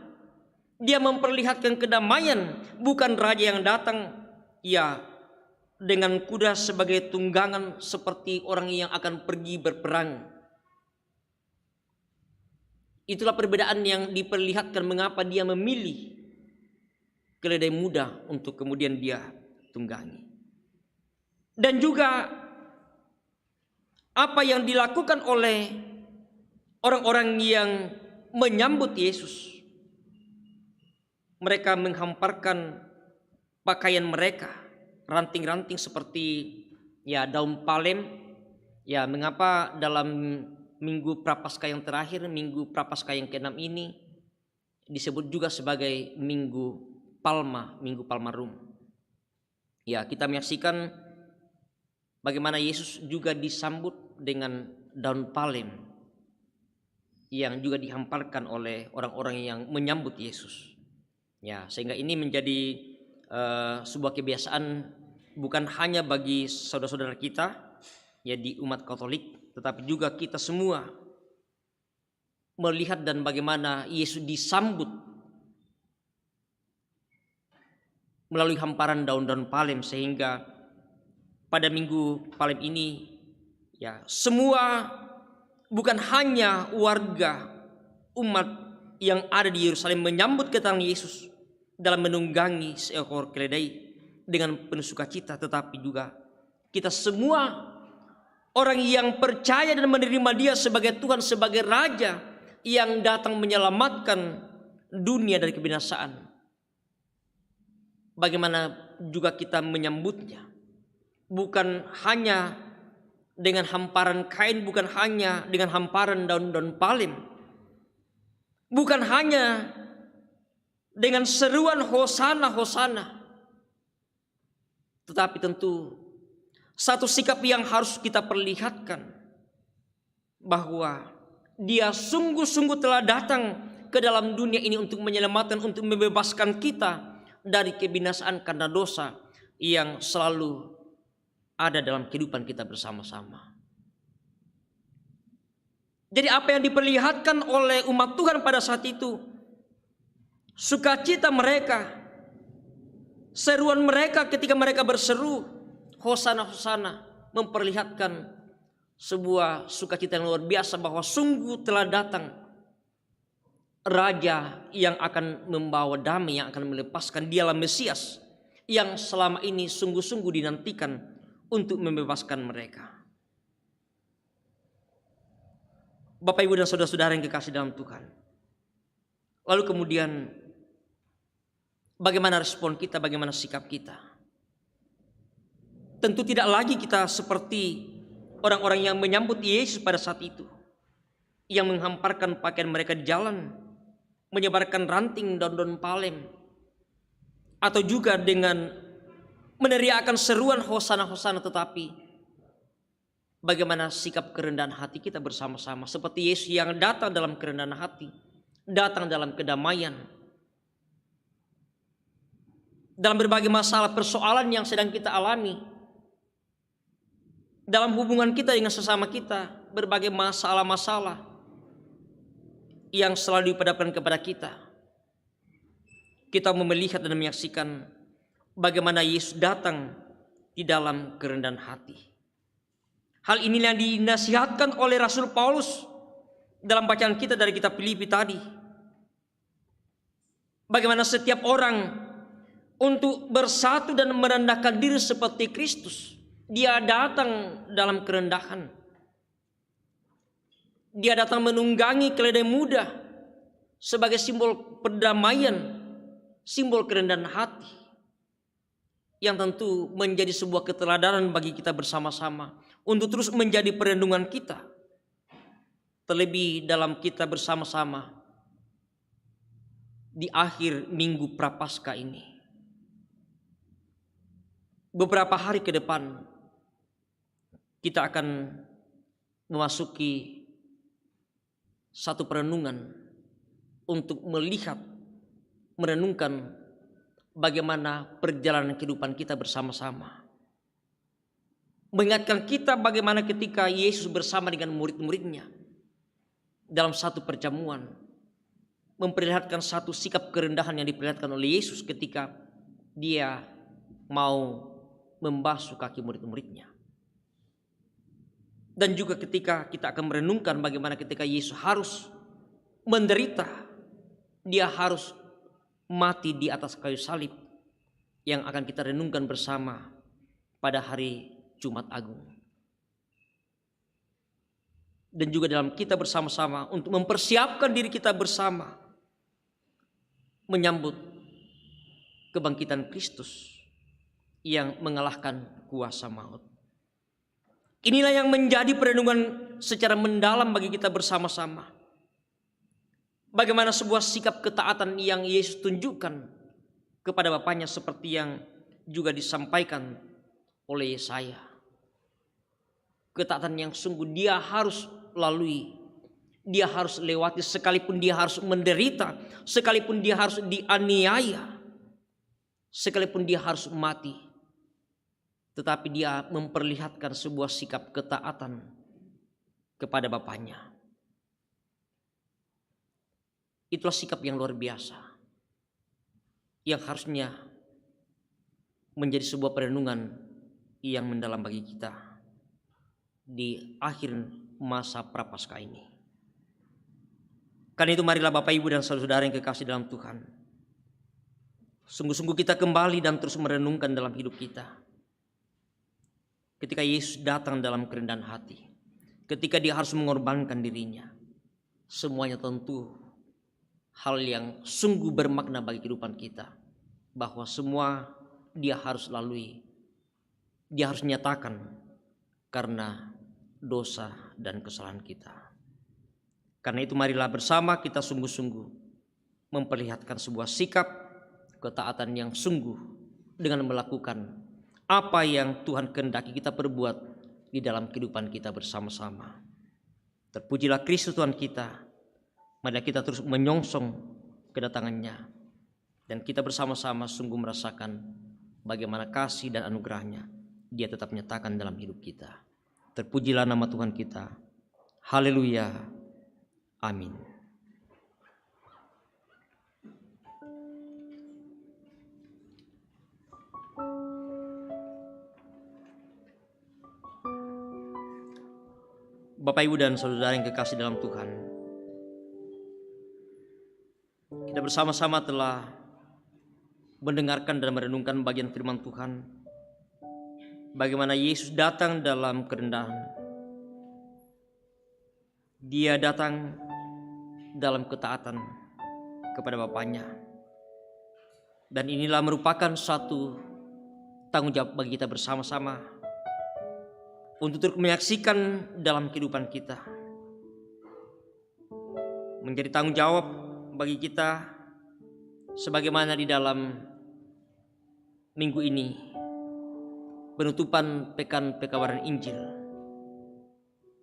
Dia memperlihatkan kedamaian, bukan raja yang datang ya dengan kuda sebagai tunggangan seperti orang yang akan pergi berperang. Itulah perbedaan yang diperlihatkan mengapa dia memilih keledai muda untuk kemudian dia tunggangi. Dan juga apa yang dilakukan oleh orang-orang yang menyambut Yesus. Mereka menghamparkan pakaian mereka, ranting-ranting seperti ya daun palem. Ya, mengapa dalam Minggu Prapaskah yang terakhir, Minggu Prapaskah yang ke-6 ini disebut juga sebagai Minggu Palma, Minggu Palmarum. Ya, kita menyaksikan bagaimana Yesus juga disambut dengan daun palem yang juga dihamparkan oleh orang-orang yang menyambut Yesus. Ya, sehingga ini menjadi sebuah kebiasaan bukan hanya bagi saudara-saudara kita ya di umat Katolik, tetapi juga kita semua melihat dan bagaimana Yesus disambut melalui hamparan daun-daun palem, sehingga pada Minggu Palem ini ya semua, bukan hanya warga umat yang ada di Yerusalem menyambut kedatangan Yesus dalam menunggangi seekor keledai dengan penuh sukacita, tetapi juga kita semua orang yang percaya dan menerima Dia sebagai Tuhan, sebagai Raja yang datang menyelamatkan dunia dari kebinasaan. Bagaimana juga kita menyambutnya, bukan hanya dengan hamparan kain, bukan hanya dengan hamparan daun-daun palem, bukan hanya dengan seruan Hosana, Hosana, tetapi tentu satu sikap yang harus kita perlihatkan, bahwa Dia sungguh-sungguh telah datang ke dalam dunia ini untuk menyelamatkan, untuk membebaskan kita dari kebinasaan karena dosa yang selalu ada dalam kehidupan kita bersama-sama. Jadi apa yang diperlihatkan oleh umat Tuhan pada saat itu, sukacita mereka, seruan mereka ketika mereka berseru Hosana, Hosana, memperlihatkan sebuah sukacita yang luar biasa, bahwa sungguh telah datang Raja yang akan membawa damai, yang akan melepaskan. Dialah Mesias yang selama ini sungguh-sungguh dinantikan untuk membebaskan mereka. Bapak, Ibu, dan saudara-saudara yang kekasih dalam Tuhan, lalu kemudian bagaimana respon kita, bagaimana sikap kita? Tentu tidak lagi kita seperti orang-orang yang menyambut Yesus pada saat itu, yang menghamparkan pakaian mereka di jalan, menyebarkan ranting daun-daun palem, atau juga dengan meneriakkan seruan Hosana, Hosana. Tetapi bagaimana sikap kerendahan hati kita bersama-sama, seperti Yesus yang datang dalam kerendahan hati, datang dalam kedamaian, dalam berbagai masalah persoalan yang sedang kita alami, dalam hubungan kita dengan sesama kita, berbagai masalah-masalah yang selalu dipadamkan kepada kita. Kita melihat dan menyaksikan bagaimana Yesus datang di dalam kerendahan hati. Hal ini yang dinasihatkan oleh Rasul Paulus dalam bacaan kita dari kitab Filipi tadi. Bagaimana setiap orang untuk bersatu dan merendahkan diri seperti Kristus. Dia datang dalam kerendahan. Dia datang menunggangi keledai muda sebagai simbol perdamaian, simbol kerendahan hati, yang tentu menjadi sebuah keteladanan bagi kita bersama-sama untuk terus menjadi perlindungan kita, terlebih dalam kita bersama-sama di akhir Minggu Prapaskah ini. Beberapa hari ke depan kita akan memasuki satu perenungan untuk melihat, merenungkan bagaimana perjalanan kehidupan kita bersama-sama. Mengingatkan kita bagaimana ketika Yesus bersama dengan murid-muridnya dalam satu perjamuan, memperlihatkan satu sikap kerendahan yang diperlihatkan oleh Yesus ketika Dia mau membasuh kaki murid-muridnya. Dan juga ketika kita akan merenungkan bagaimana ketika Yesus harus menderita, Dia harus mati di atas kayu salib, yang akan kita renungkan bersama pada hari Jumat Agung. Dan juga dalam kita bersama-sama untuk mempersiapkan diri kita bersama menyambut kebangkitan Kristus yang mengalahkan kuasa maut. Inilah yang menjadi perenungan secara mendalam bagi kita bersama-sama. Bagaimana sebuah sikap ketaatan yang Yesus tunjukkan kepada Bapaknya seperti yang juga disampaikan oleh Yesaya. Ketaatan yang sungguh dia harus lalui, dia harus lewati, sekalipun dia harus menderita, sekalipun dia harus dianiaya, sekalipun dia harus mati. Tetapi dia memperlihatkan sebuah sikap ketaatan kepada Bapaknya. Itulah sikap yang luar biasa, yang harusnya menjadi sebuah perenungan yang mendalam bagi kita di akhir masa prapaskah ini. Karena itu marilah Bapak Ibu dan saudara yang kekasih dalam Tuhan, sungguh-sungguh kita kembali dan terus merenungkan dalam hidup kita. Ketika Yesus datang dalam kerendahan hati, ketika dia harus mengorbankan dirinya, semuanya tentu hal yang sungguh bermakna bagi kehidupan kita. Bahwa semua dia harus lalui, dia harus nyatakan karena dosa dan kesalahan kita. Karena itu marilah bersama kita sungguh-sungguh memperlihatkan sebuah sikap ketaatan yang sungguh dengan melakukan apa yang Tuhan kehendaki kita perbuat di dalam kehidupan kita bersama-sama. Terpujilah Kristus Tuhan kita. Mari kita terus menyongsong kedatangannya, dan kita bersama-sama sungguh merasakan bagaimana kasih dan anugerahnya dia tetap nyatakan dalam hidup kita. Terpujilah nama Tuhan kita. Haleluya. Amin. Bapak, Ibu, dan saudara yang kekasih dalam Tuhan, kita bersama-sama telah mendengarkan dan merenungkan bagian firman Tuhan. Bagaimana Yesus datang dalam kerendahan. Dia datang dalam ketaatan kepada Bapaknya. Dan inilah merupakan satu tanggung jawab bagi kita bersama-sama untuk terus menyaksikan dalam kehidupan kita. Menjadi tanggung jawab bagi kita, sebagaimana di dalam minggu ini, penutupan pekan pekabaran Injil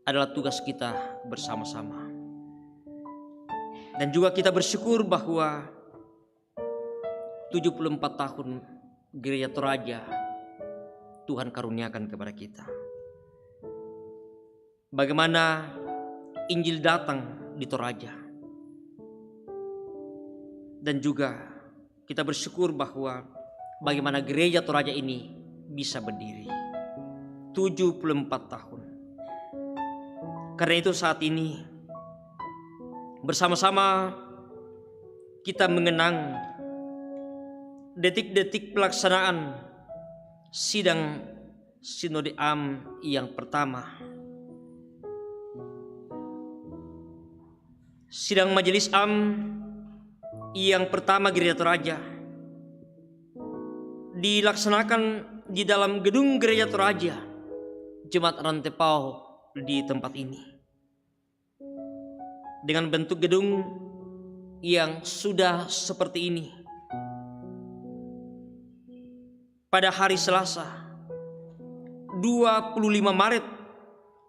adalah tugas kita bersama-sama. Dan juga kita bersyukur bahwa 74 tahun Gereja Toraja Tuhan karuniakan kepada kita. Bagaimana Injil datang di Toraja. Dan juga kita bersyukur bahwa bagaimana Gereja Toraja ini bisa berdiri 74 tahun. Karena itu saat ini bersama-sama kita mengenang detik-detik pelaksanaan sidang Sinode Am yang pertama. Sidang Majelis Am yang pertama Gereja Toraja dilaksanakan di dalam gedung Gereja Toraja Jemaat Rantepao di tempat ini, dengan bentuk gedung yang sudah seperti ini. Pada hari Selasa 25 Maret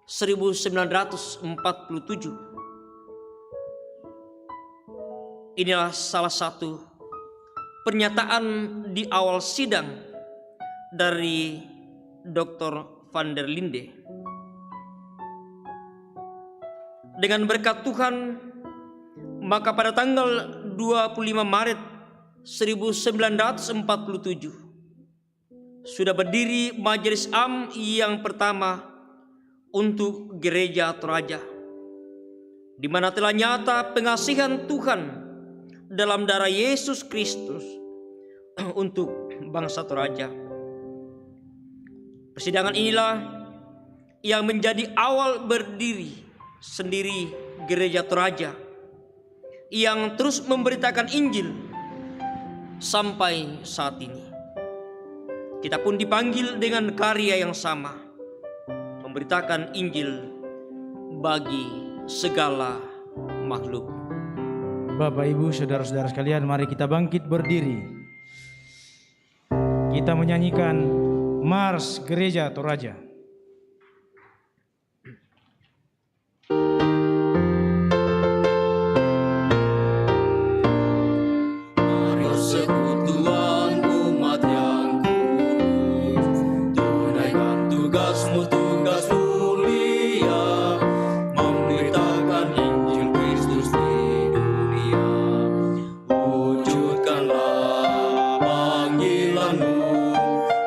1947, inilah salah satu pernyataan di awal sidang dari Dr. Van der Linde. Dengan berkat Tuhan, maka pada tanggal 25 Maret 1947 sudah berdiri Majelis Am yang pertama untuk Gereja Toraja, di mana telah nyata pengasihan Tuhan dalam darah Yesus Kristus untuk bangsa Toraja. Persidangan inilah yang menjadi awal berdiri sendiri Gereja Toraja yang terus memberitakan Injil sampai saat ini. Kita pun dipanggil dengan karya yang sama, memberitakan Injil bagi segala makhluk. Bapak, Ibu, saudara-saudara sekalian, mari kita bangkit berdiri. Kita menyanyikan Mars Gereja Toraja. Persekutuan umat yang kudus, tunaikan tugasmu, tugas mulia, memberitakan Injil Kristus di dunia. Wujudkanlah panggilanmu,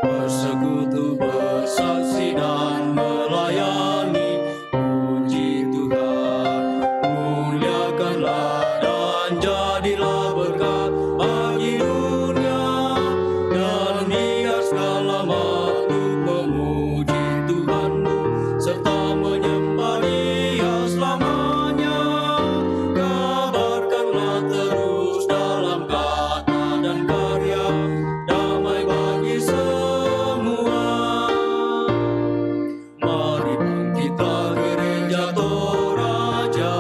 bersekutu, bersaksi dan melayani. Puji Tuhan, muliakanlah dan jadilah berkat bagi dunia, dan biar segala makhluk memuji Tuhanmu serta menyembah Dia selamanya. Kabarkanlah terus dalam kata dan karya, damai bagi semua. Mari bangkitlah gereja Toraja,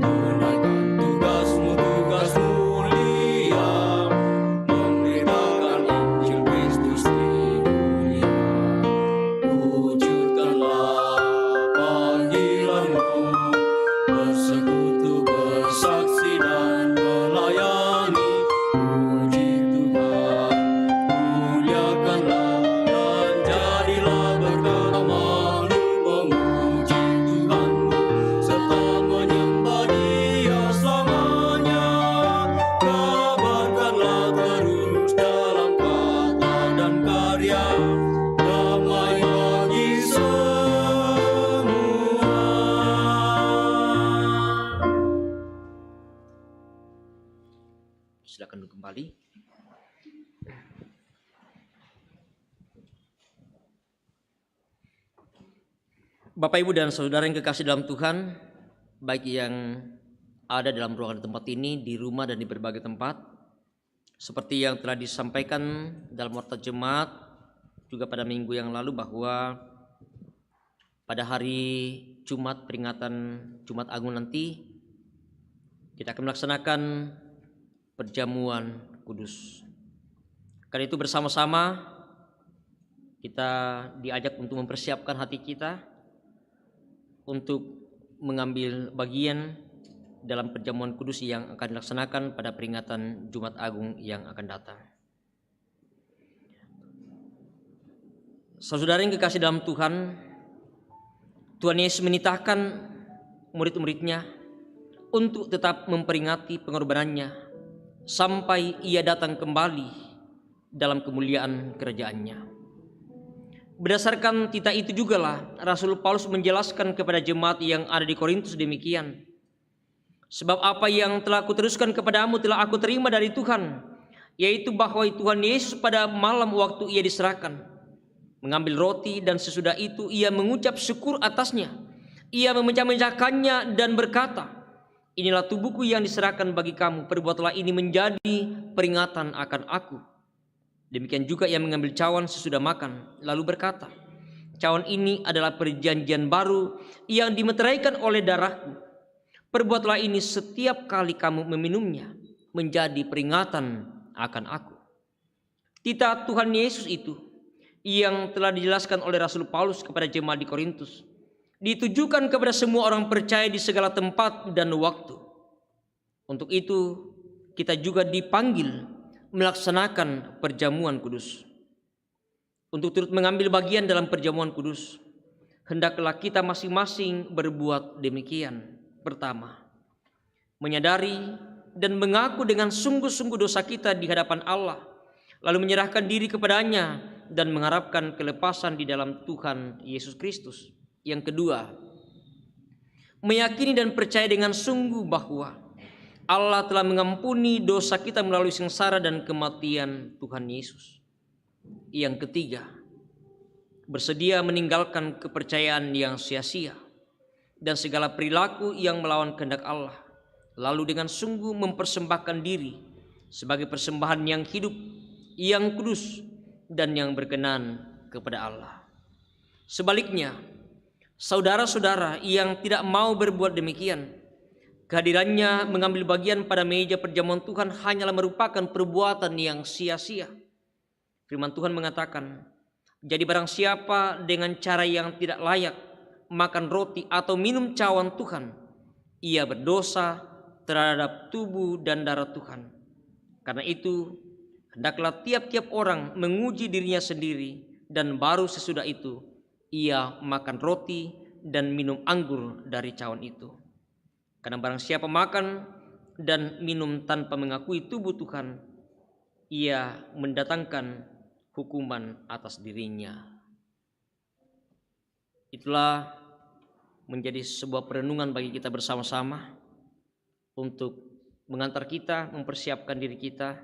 tunaikan tugasmu, tugas mulia, memberitakan Injil Kristus di dunia. Wujudkanlah panggilanmu, bersekutu, bersaksi dan melayani. Puji Tuhan, muliakanlah dan jadilah berkat makhluk memuji Tuhanmu serta menyembah Dia selamanya. Kabarkanlah terus dalam kata dan karya, damai bagi semua. Silakan duduk kembali. Bapak, Ibu, dan saudara yang kekasih dalam Tuhan, baik yang ada dalam ruangan tempat ini, di rumah dan di berbagai tempat, seperti yang telah disampaikan dalam warta jemaat juga pada minggu yang lalu, bahwa pada hari Jumat, peringatan Jumat Agung nanti, kita akan melaksanakan perjamuan kudus. Karena itu bersama-sama kita diajak untuk mempersiapkan hati kita untuk mengambil bagian dalam perjamuan kudus yang akan dilaksanakan pada peringatan Jumat Agung yang akan datang. Saudara yang kekasih dalam Tuhan, Tuhan Yesus menitahkan murid-muridnya untuk tetap memperingati pengorbanannya sampai Ia datang kembali dalam kemuliaan kerajaan-Nya. Berdasarkan titah itu jugalah Rasul Paulus menjelaskan kepada jemaat yang ada di Korintus demikian. Sebab apa yang telah kuteruskan kepadamu telah aku terima dari Tuhan, yaitu bahwa Tuhan Yesus pada malam waktu Ia diserahkan, mengambil roti dan sesudah itu Ia mengucap syukur atasnya. Ia memecah-mecahkannya dan berkata, inilah tubuhku yang diserahkan bagi kamu, perbuatlah ini menjadi peringatan akan aku. Demikian juga Ia mengambil cawan sesudah makan, lalu berkata, cawan ini adalah perjanjian baru yang dimeteraikan oleh darahku. Perbuatlah ini setiap kali kamu meminumnya, menjadi peringatan akan aku. Titah Tuhan Yesus itu yang telah dijelaskan oleh Rasul Paulus kepada jemaat di Korintus ditujukan kepada semua orang percaya di segala tempat dan waktu. Untuk itu kita juga dipanggil melaksanakan perjamuan kudus. Untuk turut mengambil bagian dalam perjamuan kudus, hendaklah kita masing-masing berbuat demikian. Pertama, menyadari dan mengaku dengan sungguh-sungguh dosa kita di hadapan Allah, lalu menyerahkan diri kepadanya dan mengharapkan kelepasan di dalam Tuhan Yesus Kristus. Yang kedua, meyakini dan percaya dengan sungguh bahwa Allah telah mengampuni dosa kita melalui sengsara dan kematian Tuhan Yesus. Yang ketiga, bersedia meninggalkan kepercayaan yang sia-sia dan segala perilaku yang melawan kehendak Allah, lalu dengan sungguh mempersembahkan diri sebagai persembahan yang hidup, yang kudus, dan yang berkenan kepada Allah. Sebaliknya, saudara-saudara yang tidak mau berbuat demikian, kehadirannya mengambil bagian pada meja perjamuan Tuhan hanyalah merupakan perbuatan yang sia-sia. Firman Tuhan mengatakan, jadi barang siapa dengan cara yang tidak layak makan roti atau minum cawan Tuhan, ia berdosa terhadap tubuh dan darah Tuhan. Karena itu, hendaklah tiap-tiap orang menguji dirinya sendiri, dan baru sesudah itu ia makan roti dan minum anggur dari cawan itu. Karena barang siapa makan dan minum tanpa mengakui tubuh Tuhan, ia mendatangkan hukuman atas dirinya. Itulah menjadi sebuah perenungan bagi kita bersama-sama untuk mengantar kita, mempersiapkan diri kita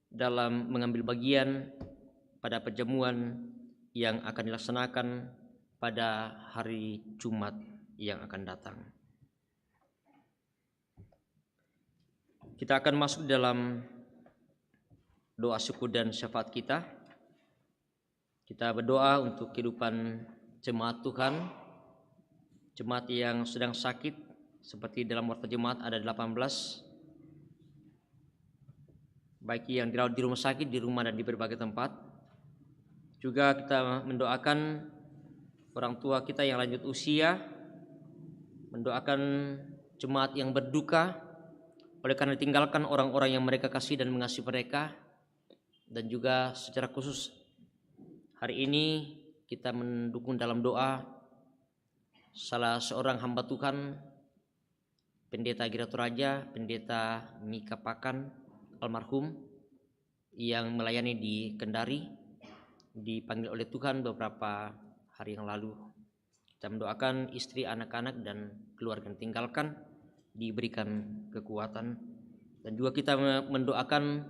dalam mengambil bagian pada perjamuan yang akan dilaksanakan pada hari Jumat yang akan datang. Kita akan masuk dalam doa syukur dan syafaat kita. Kita berdoa untuk kehidupan jemaat Tuhan, jemaat yang sedang sakit, seperti dalam warta jemaat ada 18, baik yang dirawat di rumah sakit, di rumah dan di berbagai tempat. Juga kita mendoakan orang tua kita yang lanjut usia, mendoakan jemaat yang berduka oleh karena ditinggalkan orang-orang yang mereka kasih dan mengasihi mereka. Dan juga secara khusus hari ini kita mendukung dalam doa salah seorang hamba Tuhan, Pendeta Giraturaja, Pendeta Mika Pakan almarhum, yang melayani di Kendari, dipanggil oleh Tuhan beberapa hari yang lalu. Kita mendoakan istri, anak-anak dan keluarga yang tinggalkan diberikan kekuatan. Dan juga kita mendoakan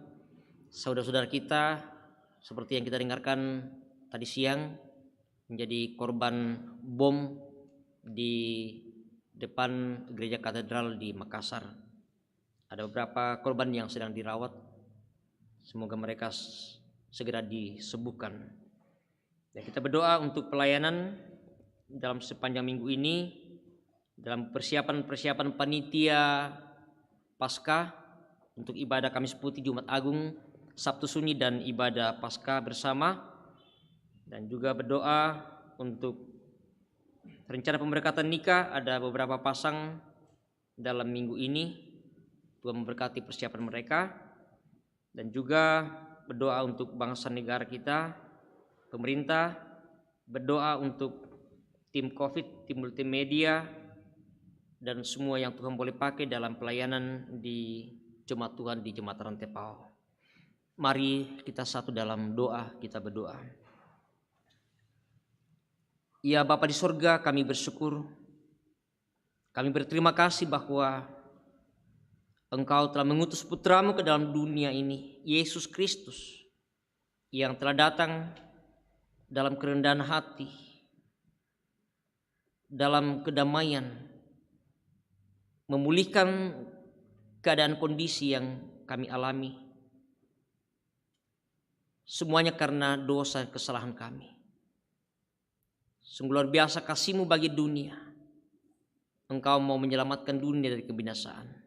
saudara-saudara kita seperti yang kita dengarkan tadi siang menjadi korban bom di depan gereja katedral di Makassar. Ada beberapa korban yang sedang dirawat. Semoga mereka segera disembuhkan. Dan kita berdoa untuk pelayanan dalam sepanjang minggu ini, dalam persiapan panitia Paskah untuk ibadah Kamis Putih, Jumat Agung, Sabtu Sunyi dan ibadah Paskah bersama. Dan juga berdoa untuk rencana pemberkatan nikah, ada beberapa pasang dalam minggu ini. Tuhan memberkati persiapan mereka. Dan juga berdoa untuk bangsa negara kita, pemerintah, berdoa untuk tim COVID, tim multimedia, dan semua yang Tuhan boleh pakai dalam pelayanan di jemaat Tuhan di Jemaat Rantepao. Mari kita satu dalam doa, kita berdoa. Ya Bapa di sorga, kami bersyukur, kami berterima kasih bahwa Engkau telah mengutus putramu ke dalam dunia ini, Yesus Kristus, yang telah datang dalam kerendahan hati, dalam kedamaian, memulihkan keadaan kondisi yang kami alami. Semuanya karena dosa dan kesalahan kami. Sungguh luar biasa kasih-Mu bagi dunia. Engkau mau menyelamatkan dunia dari kebinasaan.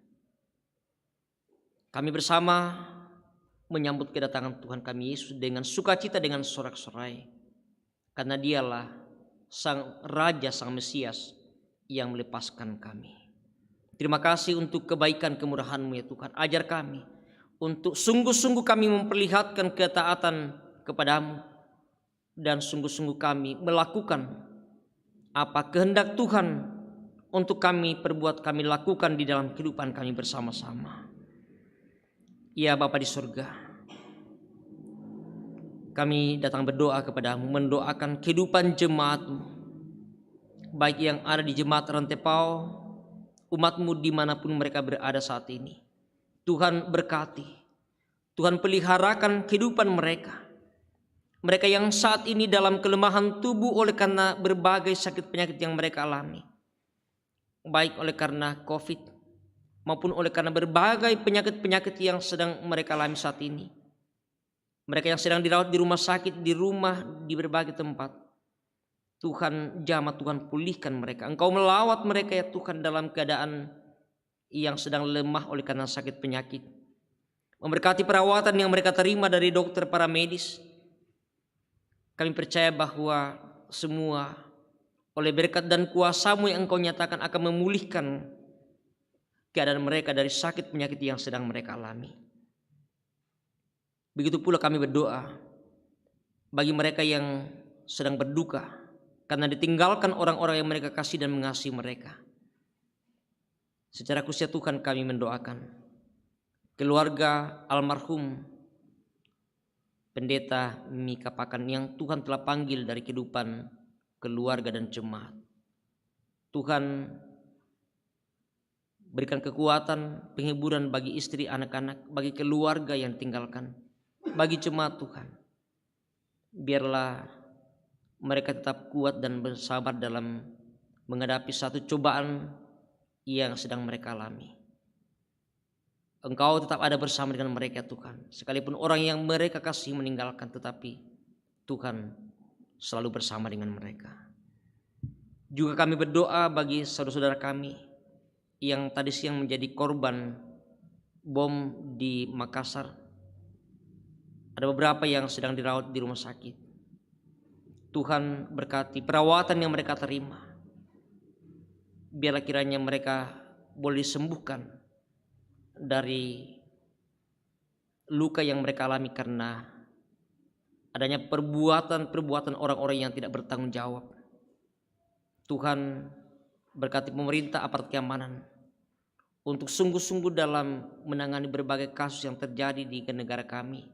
Kami bersama menyambut kedatangan Tuhan kami Yesus dengan sukacita, dengan sorak-sorai. Karena Dialah Sang Raja, Sang Mesias yang melepaskan kami. Terima kasih untuk kebaikan kemurahan-Mu ya Tuhan. Ajar kami untuk sungguh-sungguh kami memperlihatkan ketaatan kepadamu. Dan sungguh-sungguh kami melakukan apa kehendak Tuhan untuk kami perbuat, kami lakukan di dalam kehidupan kami bersama-sama. Ya Bapa di surga, kami datang berdoa kepadamu, mendoakan kehidupan jemaat-Mu, baik yang ada di Jemaat Rantepao, umat-Mu dimanapun mereka berada saat ini. Tuhan berkati, Tuhan peliharakan kehidupan mereka. Mereka yang saat ini dalam kelemahan tubuh oleh karena berbagai sakit penyakit yang mereka alami, baik oleh karena COVID maupun oleh karena berbagai penyakit-penyakit yang sedang mereka alami saat ini. Mereka yang sedang dirawat di rumah sakit, di rumah, di berbagai tempat. Tuhan jamah, Tuhan pulihkan mereka. Engkau melawat mereka ya Tuhan dalam keadaan yang sedang lemah oleh karena sakit penyakit. Memberkati perawatan yang mereka terima dari dokter, para medis. Kami percaya bahwa semua oleh berkat dan kuasa-Mu yang Engkau nyatakan akan memulihkan keadaan mereka dari sakit penyakit yang sedang mereka alami. Begitu pula kami berdoa bagi mereka yang sedang berduka karena ditinggalkan orang-orang yang mereka kasih dan mengasihi mereka. Secara khusus Tuhan kami mendoakan keluarga almarhum Pendeta Mika Pakan yang Tuhan telah panggil dari kehidupan keluarga dan jemaat. Tuhan berikan kekuatan, penghiburan bagi istri, anak-anak, bagi keluarga yang tinggalkan, bagi jemaat Tuhan. Biarlah mereka tetap kuat dan bersabar dalam menghadapi satu cobaan yang sedang mereka alami. Engkau tetap ada bersama dengan mereka Tuhan. Sekalipun orang yang mereka kasih meninggalkan, tetapi Tuhan selalu bersama dengan mereka. Juga kami berdoa bagi saudara-saudara kami yang tadi siang menjadi korban bom di Makassar. Ada beberapa yang sedang dirawat di rumah sakit. Tuhan berkati perawatan yang mereka terima. Biarlah kiranya mereka boleh disembuhkan dari luka yang mereka alami karena adanya perbuatan orang-orang yang tidak bertanggung jawab. Tuhan berkati pemerintah, aparat keamanan untuk sungguh-sungguh dalam menangani berbagai kasus yang terjadi di negara kami.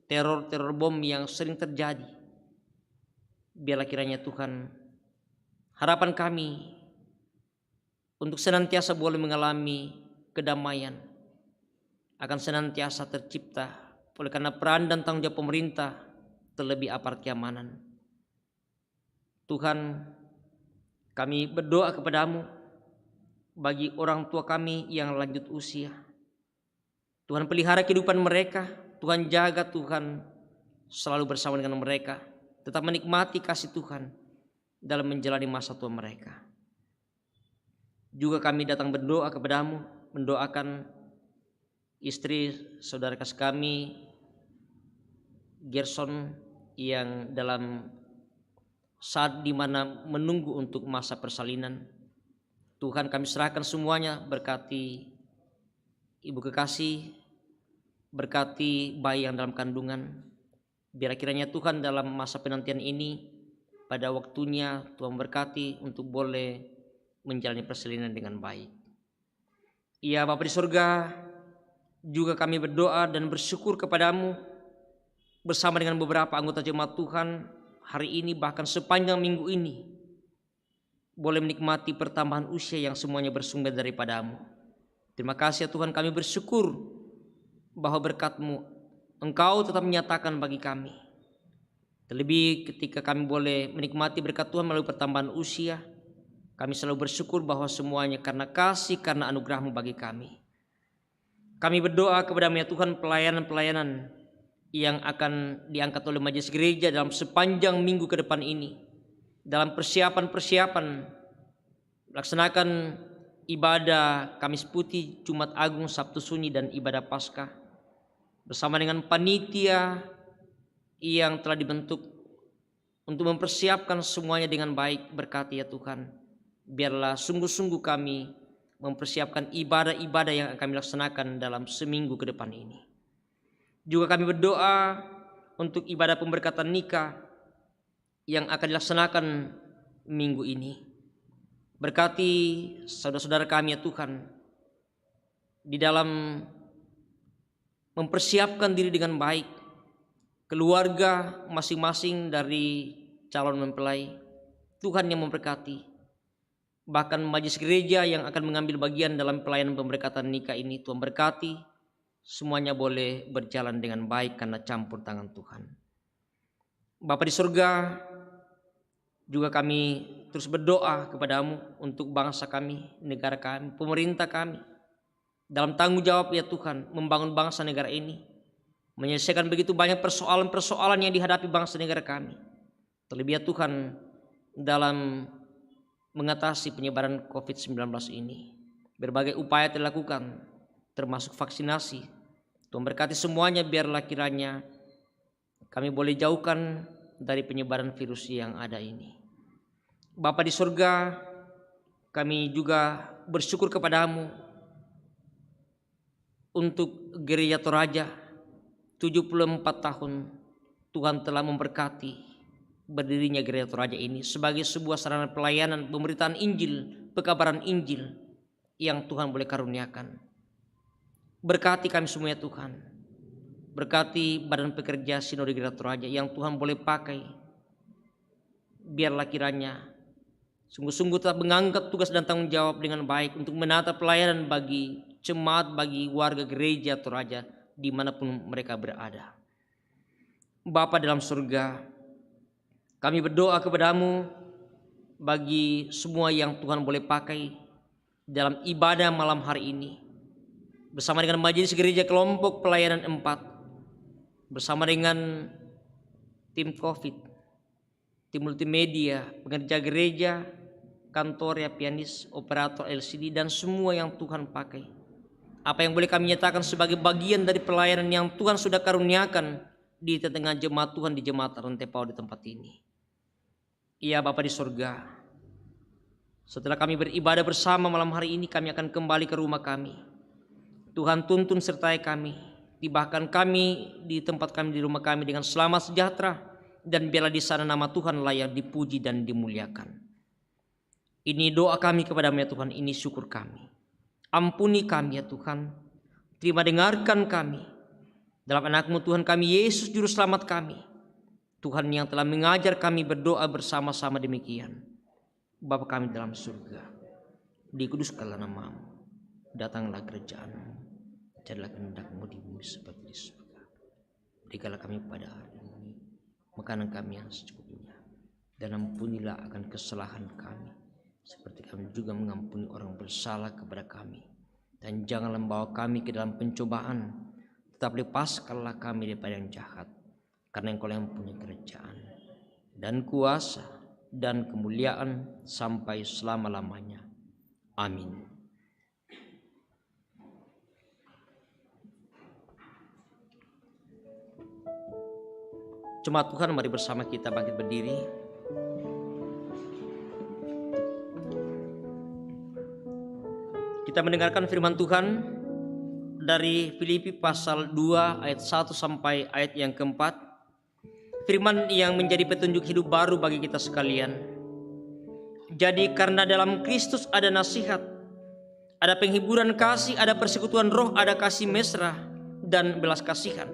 Teror bom yang sering terjadi. Biarlah kiranya Tuhan, harapan kami untuk senantiasa boleh mengalami kedamaian akan senantiasa tercipta oleh karena peran dan tanggung jawab pemerintah, terlebih aparat keamanan. Tuhan, kami berdoa kepadamu bagi orang tua kami yang lanjut usia. Tuhan pelihara kehidupan mereka, Tuhan jaga, Tuhan selalu bersama dengan mereka, tetap menikmati kasih Tuhan dalam menjalani masa tua mereka. Juga kami datang berdoa kepadamu, mendoakan istri saudara kasih kami Gerson yang dalam saat dimana menunggu untuk masa persalinan. Tuhan kami serahkan semuanya, berkati ibu kekasih, berkati bayi yang dalam kandungan. Biar kiranya Tuhan dalam masa penantian ini pada waktunya Tuhan berkati untuk boleh menjalani persalinan dengan baik. Ya Bapa di surga, juga kami berdoa dan bersyukur kepadamu bersama dengan beberapa anggota jemaat Tuhan hari ini bahkan sepanjang minggu ini boleh menikmati pertambahan usia yang semuanya bersumber daripadamu. Terima kasih ya Tuhan, kami bersyukur bahwa berkat-Mu Engkau tetap menyatakan bagi kami. Terlebih ketika kami boleh menikmati berkat Tuhan melalui pertambahan usia, kami selalu bersyukur bahwa semuanya karena kasih, karena anugerah-Mu bagi kami. Kami berdoa kepada-Mu ya Tuhan, pelayanan-pelayanan yang akan diangkat oleh majelis gereja dalam sepanjang minggu ke depan ini, dalam persiapan melaksanakan ibadah Kamis Putih, Jumat Agung, Sabtu Sunyi, dan ibadah Paskah bersama dengan panitia yang telah dibentuk untuk mempersiapkan semuanya dengan baik. Berkati ya Tuhan, biarlah sungguh-sungguh kami mempersiapkan ibadah-ibadah yang akan kami laksanakan dalam seminggu ke depan ini. Juga kami berdoa untuk ibadah pemberkatan nikah yang akan dilaksanakan minggu ini. Berkati saudara-saudara kami ya Tuhan, di dalam mempersiapkan diri dengan baik, keluarga masing-masing dari calon mempelai, Tuhan yang memberkati. Bahkan majelis gereja yang akan mengambil bagian dalam pelayanan pemberkatan nikah ini, Tuhan berkati, semuanya boleh berjalan dengan baik karena campur tangan Tuhan. Bapa di surga, juga kami terus berdoa kepadamu untuk bangsa kami, negara kami, pemerintah kami, dalam tanggung jawab ya Tuhan membangun bangsa negara ini, menyelesaikan begitu banyak persoalan-persoalan yang dihadapi bangsa negara kami. Terlebih ya Tuhan, dalam mengatasi penyebaran COVID-19 ini. Berbagai upaya dilakukan, termasuk vaksinasi. Tuhan berkati semuanya, biarlah kiranya kami boleh jauhkan dari penyebaran virus yang ada ini. Bapa di surga, kami juga bersyukur kepadamu untuk Gereja Toraja. 74 tahun Tuhan telah memberkati berdirinya Gereja Toraja ini sebagai sebuah sarana pelayanan pemberitaan Injil, pekabaran Injil yang Tuhan boleh karuniakan. Berkati kami semua ya Tuhan. Berkati badan pekerja Sinode Gereja Toraja yang Tuhan boleh pakai. Biarlah kiranya sungguh-sungguh tetap mengangkat tugas dan tanggung jawab dengan baik untuk menata pelayanan bagi jemaat, bagi warga Gereja Toraja dimanapun mereka berada. Bapa dalam surga, kami berdoa kepadamu bagi semua yang Tuhan boleh pakai dalam ibadah malam hari ini. Bersama dengan majelis gereja kelompok pelayanan 4, bersama dengan tim COVID, tim multimedia, pengerja gereja, kantor ya, pianis, operator LCD, dan semua yang Tuhan pakai. Apa yang boleh kami nyatakan sebagai bagian dari pelayanan yang Tuhan sudah karuniakan di tengah jemaat Tuhan di jemaat Rantepau di tempat ini. Ya Bapa di surga, setelah kami beribadah bersama malam hari ini, kami akan kembali ke rumah kami. Tuhan tuntun sertai kami, tibahkan kami di tempat kami di rumah kami dengan selamat sejahtera, dan biarlah di sana nama Tuhan layak dipuji dan dimuliakan. Ini doa kami kepadamu ya Tuhan, ini syukur kami. Ampuni kami ya Tuhan, terima dengarkan kami dalam anak-Mu Tuhan kami Yesus Juru Selamat kami, Tuhan yang telah mengajar kami berdoa bersama-sama demikian. Bapa kami dalam surga, dikuduskanlah nama-Mu, datanglah kerajaan-Mu, jadilah kehendak-Mu di bumi seperti di surga. Berikanlah kami pada hari ini makanan kami yang secukupnya, dan ampunilah akan kesalahan kami seperti kami juga mengampuni orang bersalah kepada kami. Dan janganlah membawa kami ke dalam pencobaan, tetap lepaskanlah kami daripada yang jahat, karena Engkau yang punya kerajaan dan kuasa dan kemuliaan sampai selama-lamanya. Amin. Jemaat Tuhan, mari bersama kita bangkit berdiri. Kita mendengarkan firman Tuhan dari Filipi pasal 2 ayat 1 sampai ayat yang keempat. Firman yang menjadi petunjuk hidup baru bagi kita sekalian. Jadi karena dalam Kristus ada nasihat, ada penghiburan kasih, ada persekutuan roh, ada kasih mesra dan belas kasihan.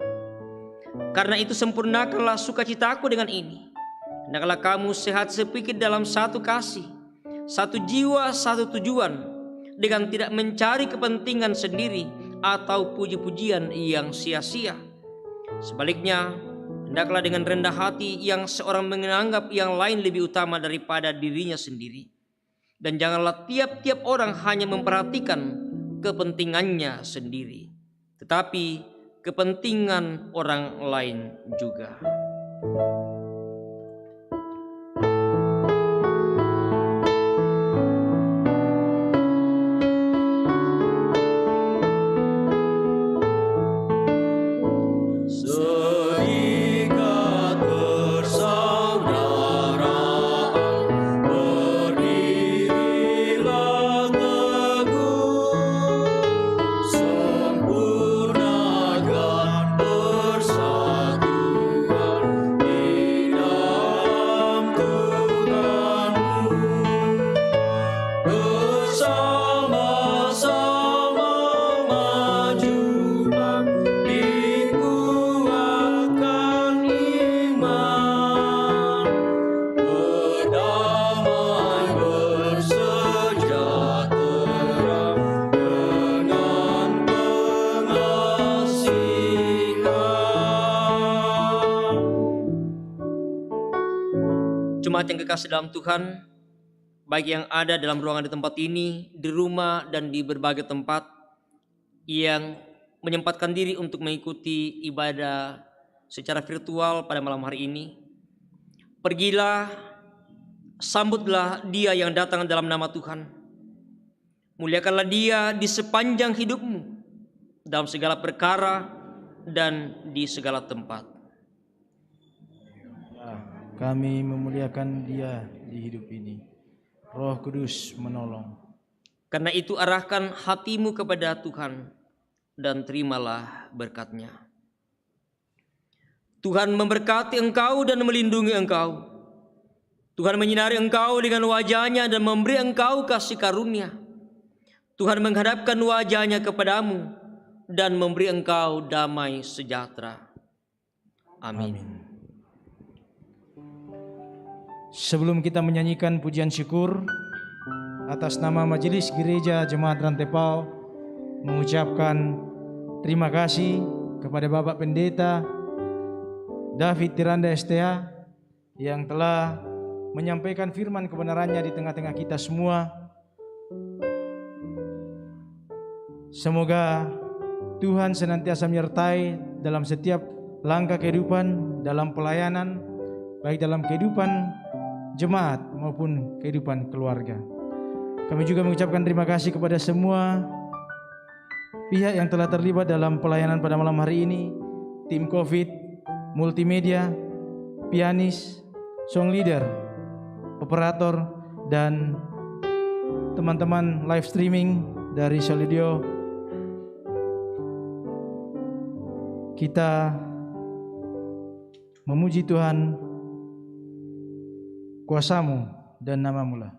Karena itu sempurnakanlah sukacitaku dengan ini. Hendaklah kamu sehat sepikir dalam satu kasih, satu jiwa, satu tujuan, dengan tidak mencari kepentingan sendiri atau puji-pujian yang sia-sia. Sebaliknya, hendaklah dengan rendah hati yang seorang menganggap yang lain lebih utama daripada dirinya sendiri. Dan janganlah tiap-tiap orang hanya memperhatikan kepentingannya sendiri, tetapi kepentingan orang lain juga. Jemaat yang kekasih dalam Tuhan, baik yang ada dalam ruangan di tempat ini, di rumah, dan di berbagai tempat yang menyempatkan diri untuk mengikuti ibadah secara virtual pada malam hari ini, pergilah Sambutlah dia yang datang dalam nama Tuhan. Muliakanlah dia di sepanjang hidupmu, dalam segala perkara dan di segala tempat. Kami memuliakan dia di hidup ini. Roh Kudus menolong. Karena itu arahkan hatimu kepada Tuhan dan terimalah berkat-Nya. Tuhan memberkati engkau dan melindungi engkau. Tuhan menyinari engkau dengan wajah-Nya dan memberi engkau kasih karunia. Tuhan menghadapkan wajah-Nya kepadamu dan memberi engkau damai sejahtera. Amin. Sebelum kita menyanyikan pujian syukur, atas nama Majelis Gereja Jemaat Rantepal mengucapkan terima kasih kepada Bapak Pendeta David Tiranda STA yang telah menyampaikan firman kebenarannya di tengah-tengah kita semua. Semoga Tuhan senantiasa menyertai dalam setiap langkah kehidupan, dalam pelayanan, baik dalam kehidupan jemaat maupun kehidupan keluarga. Kami juga mengucapkan terima kasih kepada semua pihak yang telah terlibat dalam pelayanan pada malam hari ini, tim COVID, multimedia, pianis, song leader, operator, dan teman-teman live streaming dari Solidio. Kita memuji Tuhan, kuasa-Mu dan nama-Mu lah.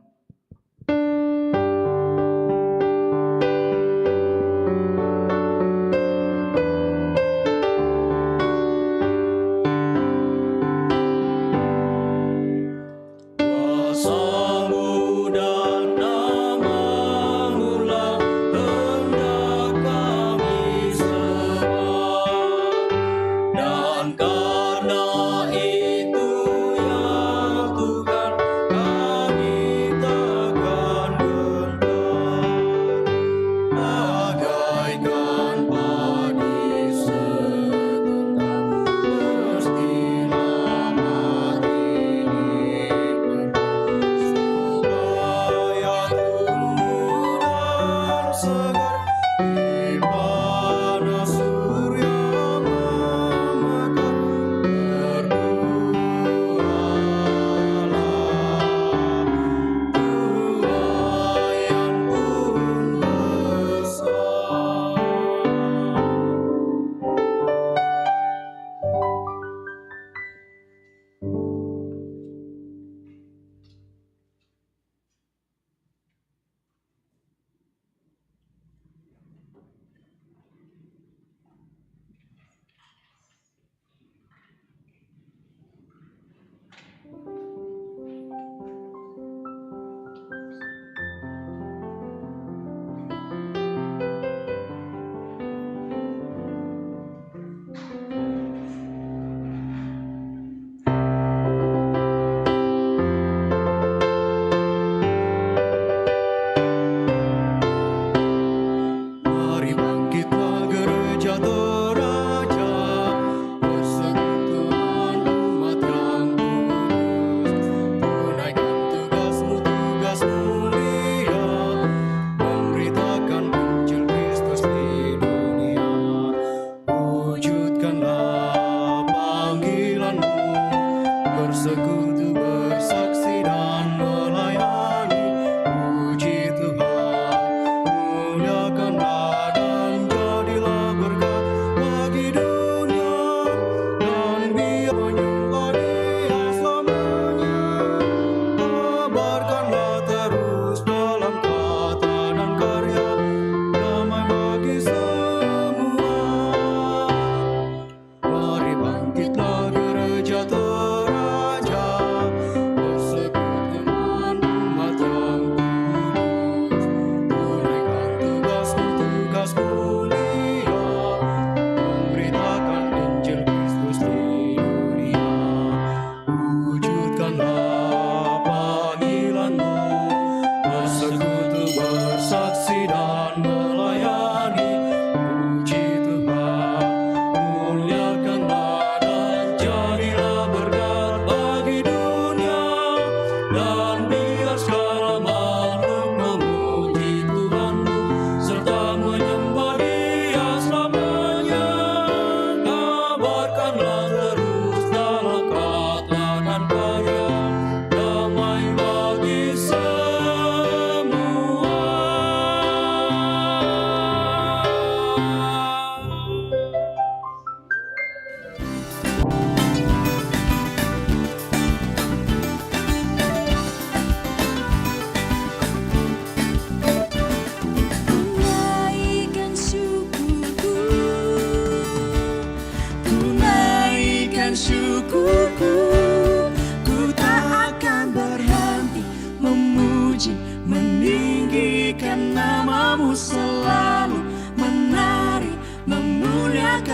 Dan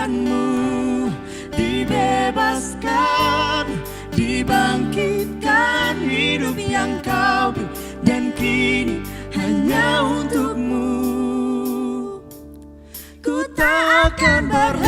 Tuhanmu, dibebaskan, dibangkitkan hidup yang kau beri, dan kini hanya untukmu. Ku tak akan berhenti